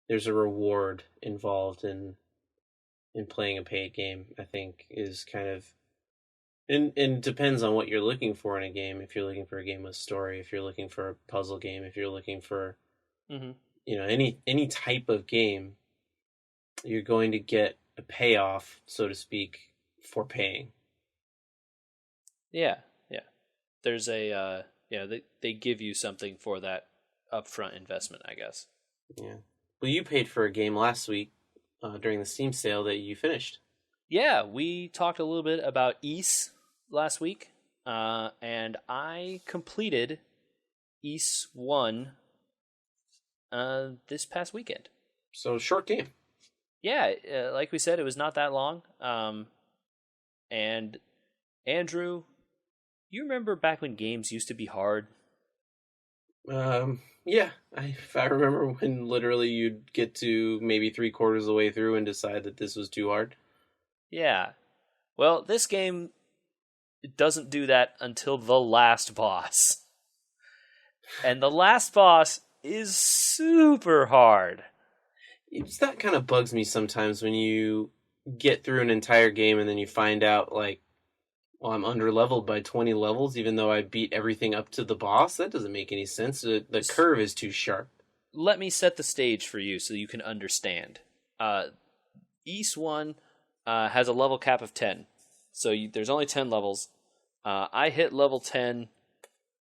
there's a reward involved in playing a paid game, I think is kind of, and it depends on what you're looking for in a game. If you're looking for a game with story, if you're looking for a puzzle game, if you're looking for Mm-hmm. Any type of game, you're going to get a payoff, so to speak, for paying. Yeah, yeah. There's they give you something for that upfront investment, I guess. Yeah. Well, you paid for a game last week during the Steam sale that you finished. Yeah, we talked a little bit about Ys last week, and I completed Ys 1 this past weekend. So, short game. Yeah, like we said, it was not that long. And Andrew, you remember back when games used to be hard? Yeah, if I remember when literally you'd get to maybe 3/4 of the way through and decide that this was too hard. Yeah. Well, this game doesn't do that until the last boss. And the last boss is super hard. That kind of bugs me sometimes when you get through an entire game and then you find out, like, well, I'm under leveled by 20 levels, even though I beat everything up to the boss. That doesn't make any sense. The curve is too sharp. Let me set the stage for you so you can understand. Ys 1 has a level cap of 10. So there's only 10 levels. I hit level 10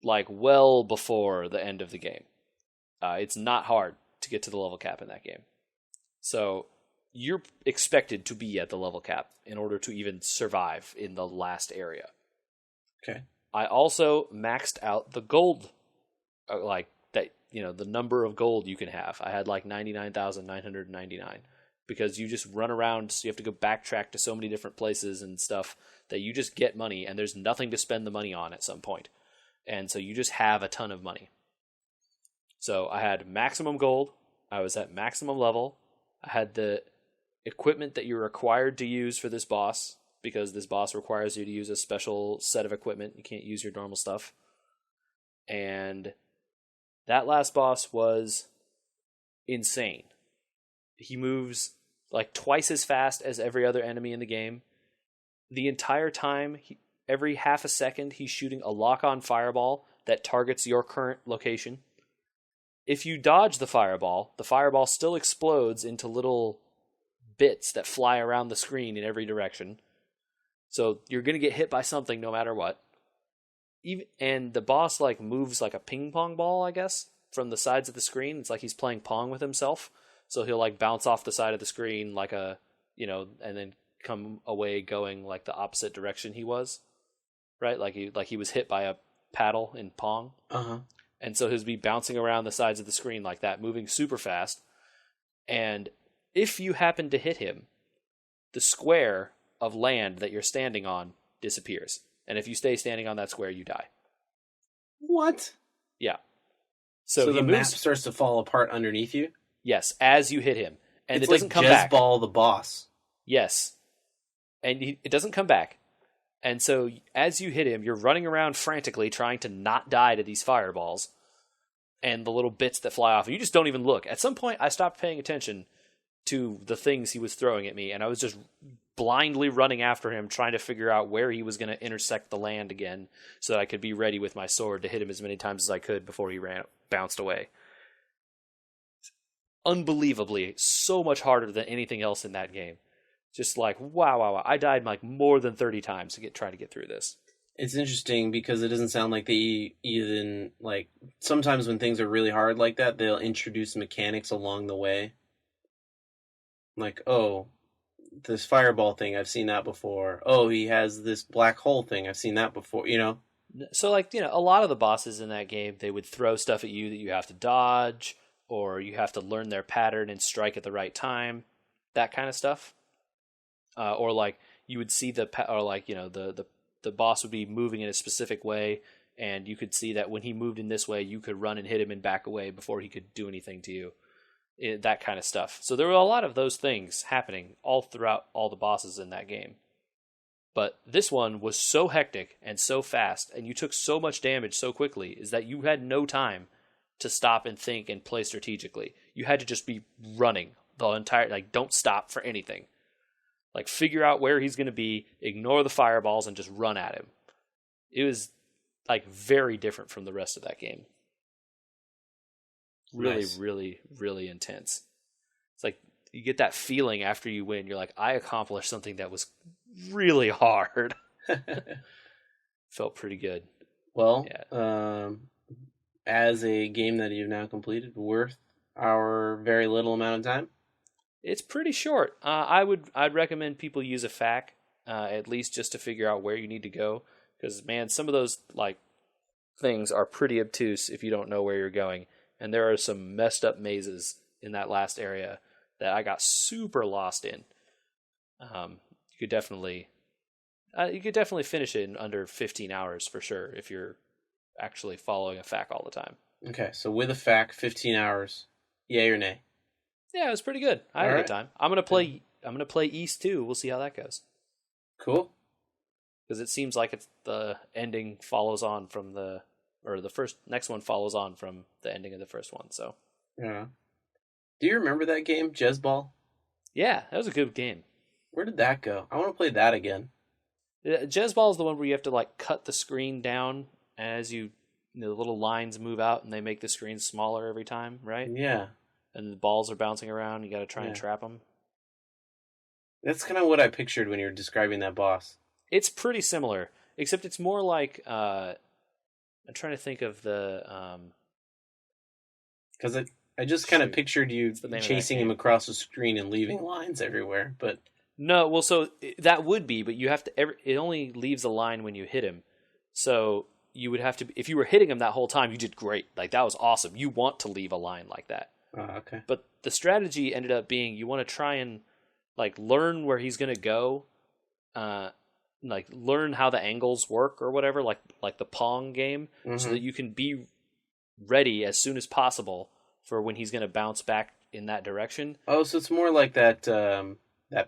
like well before the end of the game. It's not hard to get to the level cap in that game. So you're expected to be at the level cap in order to even survive in the last area. Okay. I also maxed out the gold, like that, the number of gold you can have. I had like 99,999 because you just run around, so you have to go backtrack to so many different places and stuff that you just get money and there's nothing to spend the money on at some point. And so you just have a ton of money. So I had maximum gold. I was at maximum level. I had the equipment that you're required to use for this boss, because this boss requires you to use a special set of equipment. You can't use your normal stuff. And that last boss was insane. He moves like twice as fast as every other enemy in the game. The entire time, every half a second, he's shooting a lock-on fireball that targets your current location. If you dodge the fireball still explodes into little bits that fly around the screen in every direction. So you're going to get hit by something no matter what. And the boss like moves like a ping pong ball, I guess, from the sides of the screen. It's like he's playing Pong with himself. So he'll like bounce off the side of the screen like and then come away going like the opposite direction he was. Right? Like he was hit by a paddle in Pong. Uh-huh. And so he'll be bouncing around the sides of the screen like that, moving super fast. And if you happen to hit him, the square of land that you're standing on disappears. And if you stay standing on that square, you die. What? Yeah. So the map starts to fall apart underneath you? Yes, as you hit him. And it's it doesn't like come back. Jezball the boss. Yes. And it doesn't come back. And so as you hit him, you're running around frantically trying to not die to these fireballs and the little bits that fly off. And you just don't even look. At some point, I stopped paying attention to the things he was throwing at me, and I was just blindly running after him, trying to figure out where he was going to intersect the land again so that I could be ready with my sword to hit him as many times as I could before he bounced away. Unbelievably, so much harder than anything else in that game. Just like, wow. I died like more than 30 times to try to get through this. It's interesting because it doesn't sound like they even, like, sometimes when things are really hard like that, they'll introduce mechanics along the way. Like, oh, this fireball thing, I've seen that before. Oh, he has this black hole thing, I've seen that before, So, like, a lot of the bosses in that game, they would throw stuff at you that you have to dodge, or you have to learn their pattern and strike at the right time, that kind of stuff. Or like you would see the boss would be moving in a specific way, and you could see that when he moved in this way, you could run and hit him and back away before he could do anything to you. That kind of stuff. So there were a lot of those things happening all throughout all the bosses in that game. But this one was so hectic and so fast, and you took so much damage so quickly, is that you had no time to stop and think and play strategically. You had to just be running the entire, like, don't stop for anything. Like, figure out where he's going to be, ignore the fireballs, and just run at him. It was, like, very different from the rest of that game. Really, Nice. really, really intense. It's like you get that feeling after you win. You're like, I accomplished something that was really hard. Felt pretty good. Well, Yeah. as a game that you've now completed, worth our very little amount of time. It's pretty short. I'd recommend people use a FAQ, at least just to figure out where you need to go. Because man, some of those like things are pretty obtuse if you don't know where you're going. And there are some messed up mazes in that last area that I got super lost in. You could definitely finish it in under 15 hours for sure if you're actually following a FAQ all the time. Okay, so with a FAQ, 15 hours, yay or nay? Yeah, it was pretty good. I All had a good right, time. I'm gonna play East too. We'll see how that goes. cool. Because it seems like it's the ending follows on from the first next one follows on from the ending of the first one. So Yeah. Do you remember that game, Jezball? yeah, that was a good game. Where did that go? I want to play that again. Jezball is the one where you have to like cut the screen down as the little lines move out and they make the screen smaller every time, right? Yeah, And the balls are bouncing around. You got to try and yeah. trap them. That's kind of what I pictured when you were describing that boss. It's pretty similar, except it's more like I'm trying to think of the Because I just kind of shoot. pictured you What's the name of that chasing him game? across the screen and leaving lines everywhere. But No, well, so that would be, but you have to. It only leaves a line when you hit him, so you would have to. If you were hitting him that whole time, you did great. Like that was awesome. You want to leave a line like that, okay. but the strategy ended up being you want to try and like learn where he's gonna go, uh, like learn how the angles work or whatever, like the Pong game, so Mm-hmm. that you can be ready as soon as possible for when he's gonna bounce back in that direction. Oh, so it's more like that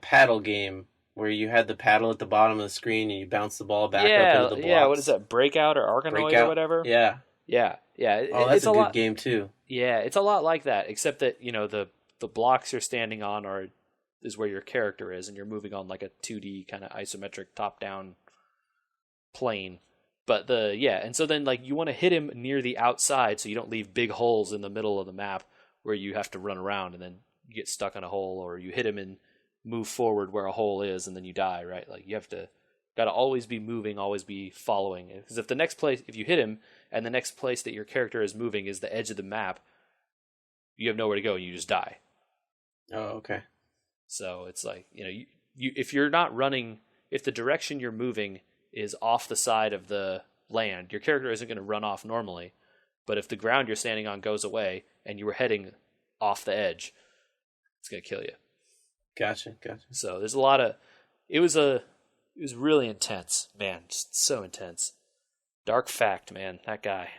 paddle game where you had the paddle at the bottom of the screen and you bounce the ball back up into Yeah, the yeah. What is blocks. that? Breakout or Arkanoid or Breakout. whatever? Yeah. Yeah, yeah. Oh, that's It's a a good lot. game too. Yeah, it's a lot like that, except that the blocks you're standing on is where your character is, and you're moving on like a 2D kind of isometric top down plane. But and so then like you want to hit him near the outside so you don't leave big holes in the middle of the map where you have to run around and then you get stuck in a hole, or you hit him and move forward where a hole is and then you die, right? Like you have to got to always be moving, always be following. Because if you hit him and the next place that your character is moving is the edge of the map, you have nowhere to go and you just die. Oh, okay. So it's like, if you're not running, if the direction you're moving is off the side of the land, your character isn't going to run off normally. But if the ground you're standing on goes away and you were heading off the edge, it's going to kill you. Gotcha. So there's a lot of, it was really intense, man, just so intense. Dark Fact, man, that guy.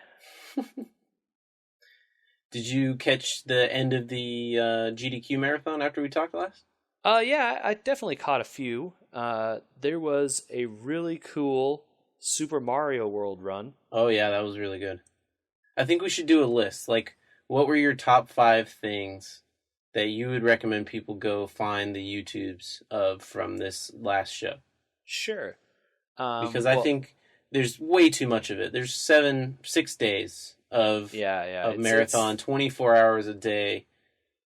Did you catch the end of the GDQ marathon after we talked last? Yeah, I definitely caught a few. There was a really cool Super Mario World run. Oh yeah, that was really good. I think we should do a list. Like, what were your top 5 things that you would recommend people go find the YouTubes of from this last show? Sure. Because I think there's way too much of it. There's 6 days of yeah, marathon, 24 hours a day.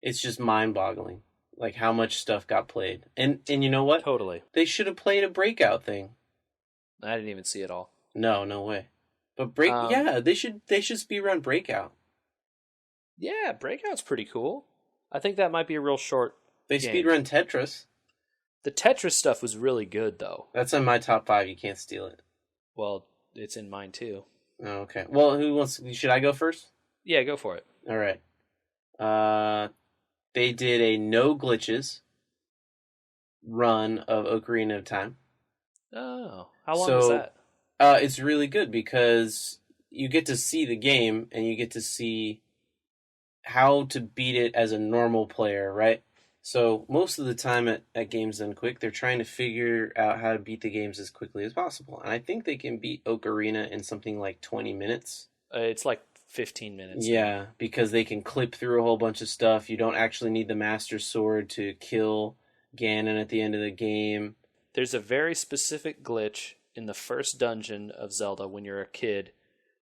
It's just mind-boggling, like how much stuff got played. And you know what? Totally. They should have played a breakout thing. I didn't even see it all. No way. But they should speedrun breakout. Yeah, Breakout's pretty cool. I think that might be a real short They game. speedrun Tetris. The Tetris stuff was really good, though. That's in my top 5. You can't steal it. Well, it's in mine, too. Oh, okay. Well, should I go first? Yeah, go for it. All right. They did a no glitches run of Ocarina of Time. Oh, how long was that? It's really good because you get to see the game and you get to see how to beat it as a normal player, right? So most of the time at Games Done Quick, they're trying to figure out how to beat the games as quickly as possible. And I think they can beat Ocarina in something like 20 minutes. It's like 15 minutes. Yeah, because they can clip through a whole bunch of stuff. You don't actually need the Master Sword to kill Ganon at the end of the game. There's a very specific glitch in the first dungeon of Zelda when you're a kid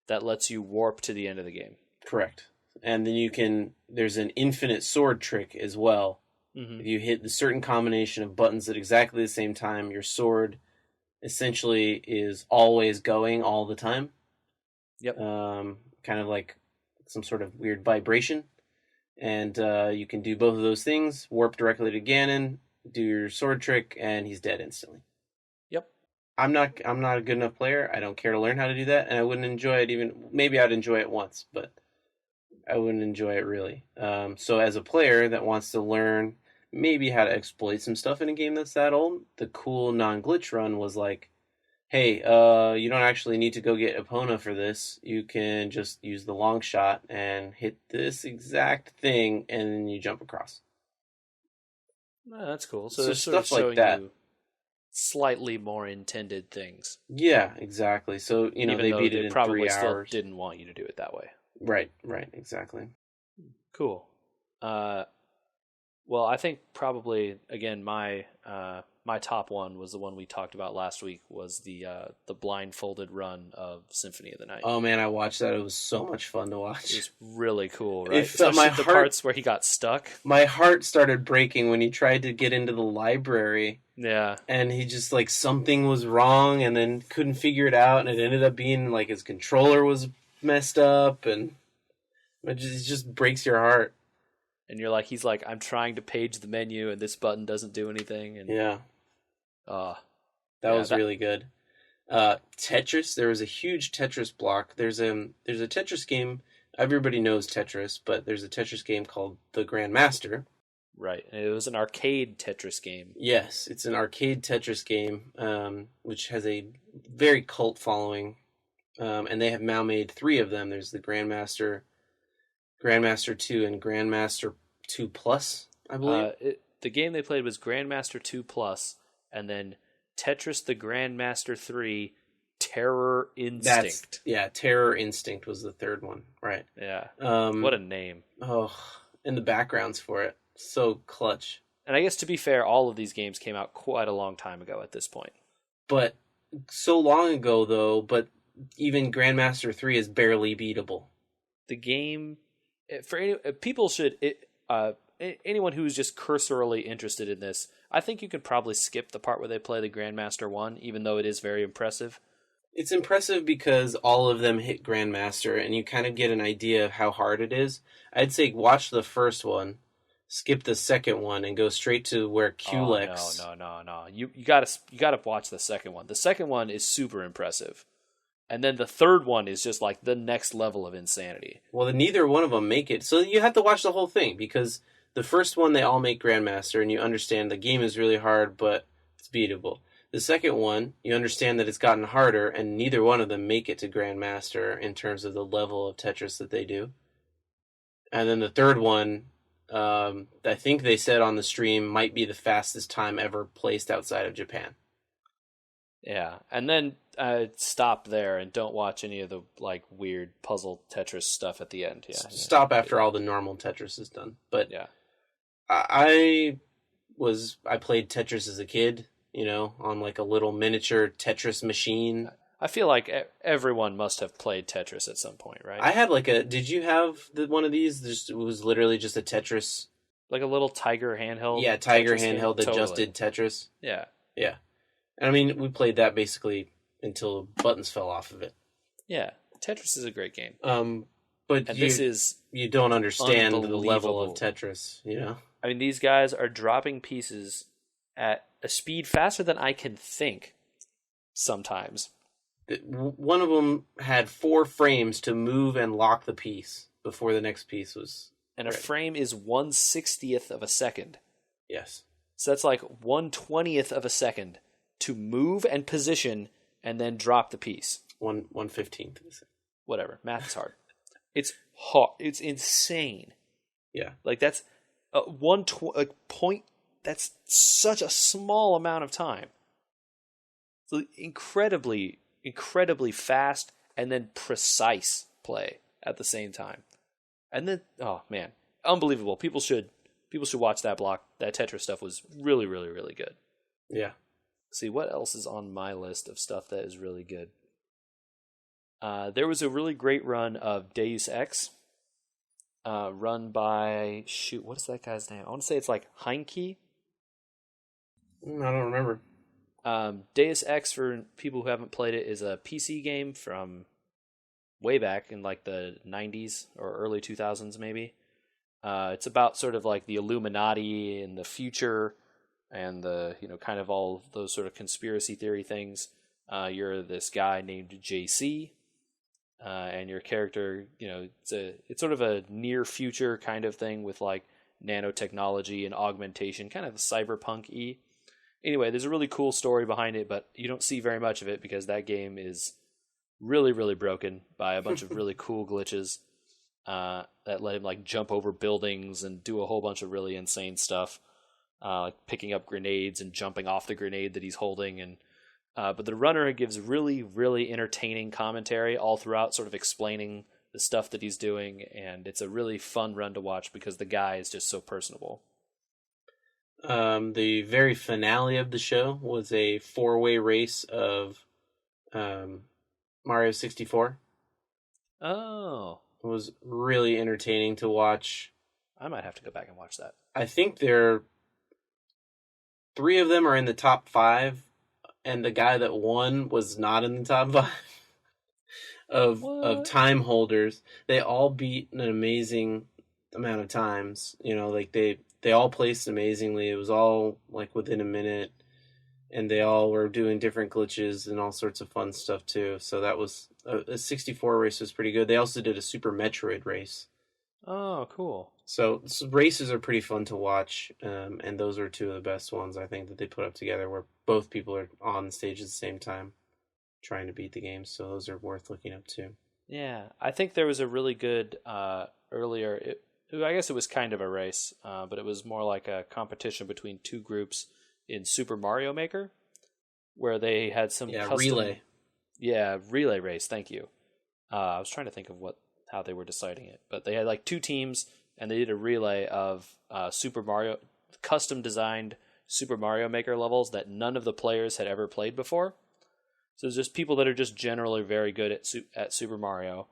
that lets you warp to the end of the game. Correct. And then there's an infinite sword trick as well. Mm-hmm. If you hit the certain combination of buttons at exactly the same time, your sword essentially is always going all the time. Yep. Kind of like some sort of weird vibration. And you can do both of those things, warp directly to Ganon, do your sword trick, and he's dead instantly. Yep. I'm not a good enough player. I don't care to learn how to do that, and I wouldn't enjoy it even. Maybe I'd enjoy it once, but I wouldn't enjoy it really. So as a player that wants to learn maybe how to exploit some stuff in a game that's that old, the cool non-glitch run was like, hey, you don't actually need to go get Epona for this. You can just use the long shot and hit this exact thing, and then you jump across. Oh, that's cool. So So they're sort of stuff like showing that. you slightly more intended things. Yeah, exactly. So, Even they though beat they it in probably 3 still hours. didn't want you to do it that way. Right, exactly. Cool. Well, I think probably again my top one was the one we talked about last week, was the blindfolded run of Symphony of the Night. Oh man, I watched that. It was so much fun to watch. It was really cool, right? It felt, Especially the parts where he got stuck. My heart started breaking when he tried to get into the library. Yeah. And he just, like, something was wrong and then couldn't figure it out, and it ended up being, like, his controller was messed up, and it just breaks your heart. And you're like, he's like, I'm trying to page the menu, and this button doesn't do anything. And yeah. That was really good. Tetris, there was a huge Tetris block. There's a Tetris game, everybody knows Tetris, but there's a Tetris game called The Grandmaster. Right. It was an arcade Tetris game. Yes, it's an arcade Tetris game, which has a very cult following, and they have now made 3 of them. There's the Grandmaster 2, and Grandmaster 2 Plus, I believe. The game they played was Grandmaster 2 Plus, and then Tetris the Grandmaster 3 Terror Instinct. Terror Instinct was the 3rd one, right. Yeah. What a name. Oh, and the backgrounds for it. So clutch. And I guess to be fair, all of these games came out quite a long time ago at this point. But so long ago, though, but even Grandmaster 3 is barely beatable. The game, for people should, anyone who's just cursorily interested in this, I think you could probably skip the part where they play the Grandmaster 1, even though it is very impressive. It's impressive because all of them hit Grandmaster, and you kind of get an idea of how hard it is. I'd say watch the first one, skip the second one, and go straight to where Culex... Oh, no. You gotta watch the second one. The second one is super impressive. And then the third one is just like the next level of insanity. Well, neither one of them make it. So you have to watch the whole thing, because the first one, they all make Grandmaster, and you understand the game is really hard, but it's beatable. The second one, you understand that it's gotten harder, and neither one of them make it to Grandmaster in terms of the level of Tetris that they do. And then the third one, I think they said on the stream, might be the fastest time ever placed outside of Japan. Yeah, and then stop there and don't watch any of the like weird puzzle Tetris stuff at the end. Yeah, stop after all the normal Tetris is done. But yeah, I played Tetris as a kid, on like a little miniature Tetris machine. I feel like everyone must have played Tetris at some point, right? I had did you have one of these? It was literally just a Tetris. Like a little Tiger handheld? Yeah, Tiger Tetris handheld that totally. just did Tetris. Yeah. Yeah. I mean, we played that basically until buttons fell off of it. Yeah. Tetris is a great game. But you don't understand the level of Tetris, I mean, these guys are dropping pieces at a speed faster than I can think sometimes. One of them had 4 frames to move and lock the piece before the next piece was... And a frame is 1/60th of a second. Yes. So that's like 1/20th of a second to move and position and then drop the piece. 1/15th of a second. Whatever. Math is hard. It's hard. It's insane. Yeah. Like that's point. That's such a small amount of time. So incredibly fast and then precise play at the same time. And then, oh man, unbelievable. People should watch that block. That Tetris stuff was really, really, really good. Yeah. See, what else is on my list of stuff that is really good? There was a really great run of Deus Ex. run by what is that guy's name? I want to say it's like Heinke. I don't remember. Deus Ex, for people who haven't played it, is a PC game from way back in like the 90s or early 2000s maybe. It's about sort of like the Illuminati in the future and the, kind of all those sort of conspiracy theory things. You're this guy named JC, and your character, it's sort of a near future kind of thing with like nanotechnology and augmentation, kind of cyberpunk-y. Anyway, there's a really cool story behind it, but you don't see very much of it because that game is really, really broken by a bunch of really cool glitches that let him like jump over buildings and do a whole bunch of really insane stuff, like picking up grenades and jumping off the grenade that he's holding. And but the runner gives really, really entertaining commentary all throughout, sort of explaining the stuff that he's doing, and it's a really fun run to watch because the guy is just so personable. The very finale of the show was a 4-way race of Mario 64. Oh. It was really entertaining to watch. I might have to go back and watch that. I think 3 of them are in the top 5, and the guy that won was not in the top 5 of time holders. They all beat an amazing amount of times. Like they all placed amazingly. It was all like within a minute, and they all were doing different glitches and all sorts of fun stuff too. So that was a 64 race was pretty good. They also did a Super Metroid race. Oh, cool. So races are pretty fun to watch, and those are 2 of the best ones I think that they put up together, where both people are on stage at the same time trying to beat the game. So those are worth looking up too. Yeah, I think there was a really good earlier. I guess it was kind of a race, but it was more like a competition between 2 groups in Super Mario Maker, where they had some custom relay. Yeah, relay race. Thank you. I was trying to think of how they were deciding it, but they had like 2 teams, and they did a relay of Super Mario custom designed Super Mario Maker levels that none of the players had ever played before. So there's just people that are just generally very good at Super Mario.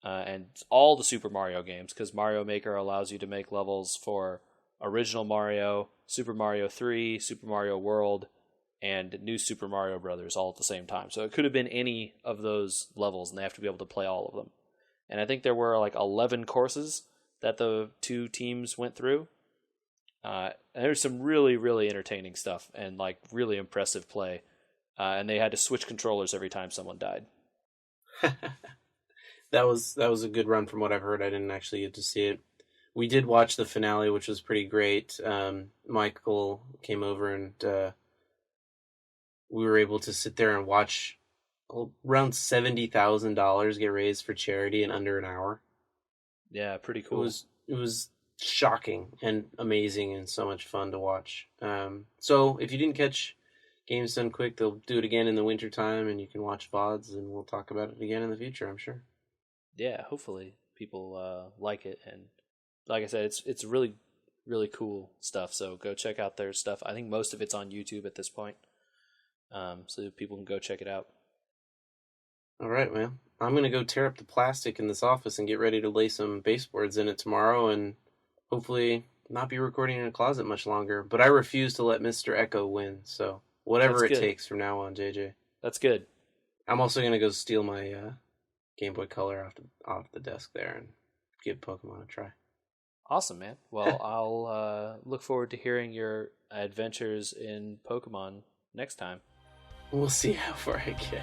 And all the Super Mario games, because Mario Maker allows you to make levels for original Mario, Super Mario 3, Super Mario World, and New Super Mario Brothers all at the same time. So it could have been any of those levels, and they have to be able to play all of them. And I think there were like 11 courses that the 2 teams went through. And there's some really, really entertaining stuff and like really impressive play. And they had to switch controllers every time someone died. That was a good run from what I've heard. I didn't actually get to see it. We did watch the finale, which was pretty great. Michael came over and we were able to sit there and watch around $70,000 get raised for charity in under an hour. Yeah, pretty cool. It was shocking and amazing and so much fun to watch. So if you didn't catch Games Done Quick, they'll do it again in the wintertime, and you can watch VODs, and we'll talk about it again in the future, I'm sure. Yeah, hopefully people like it, and like I said, it's really, really cool stuff. So go check out their stuff. I think most of it's on YouTube at this point, so people can go check it out. All right, man. I'm gonna go tear up the plastic in this office and get ready to lay some baseboards in it tomorrow, and hopefully not be recording in a closet much longer. But I refuse to let Mr. Echo win. So whatever it takes from now on, JJ. That's good. I'm also gonna go steal my Game Boy Color off the desk there and give Pokemon a try. Awesome, man. Well, I'll look forward to hearing your adventures in Pokemon next time. We'll see how far I get.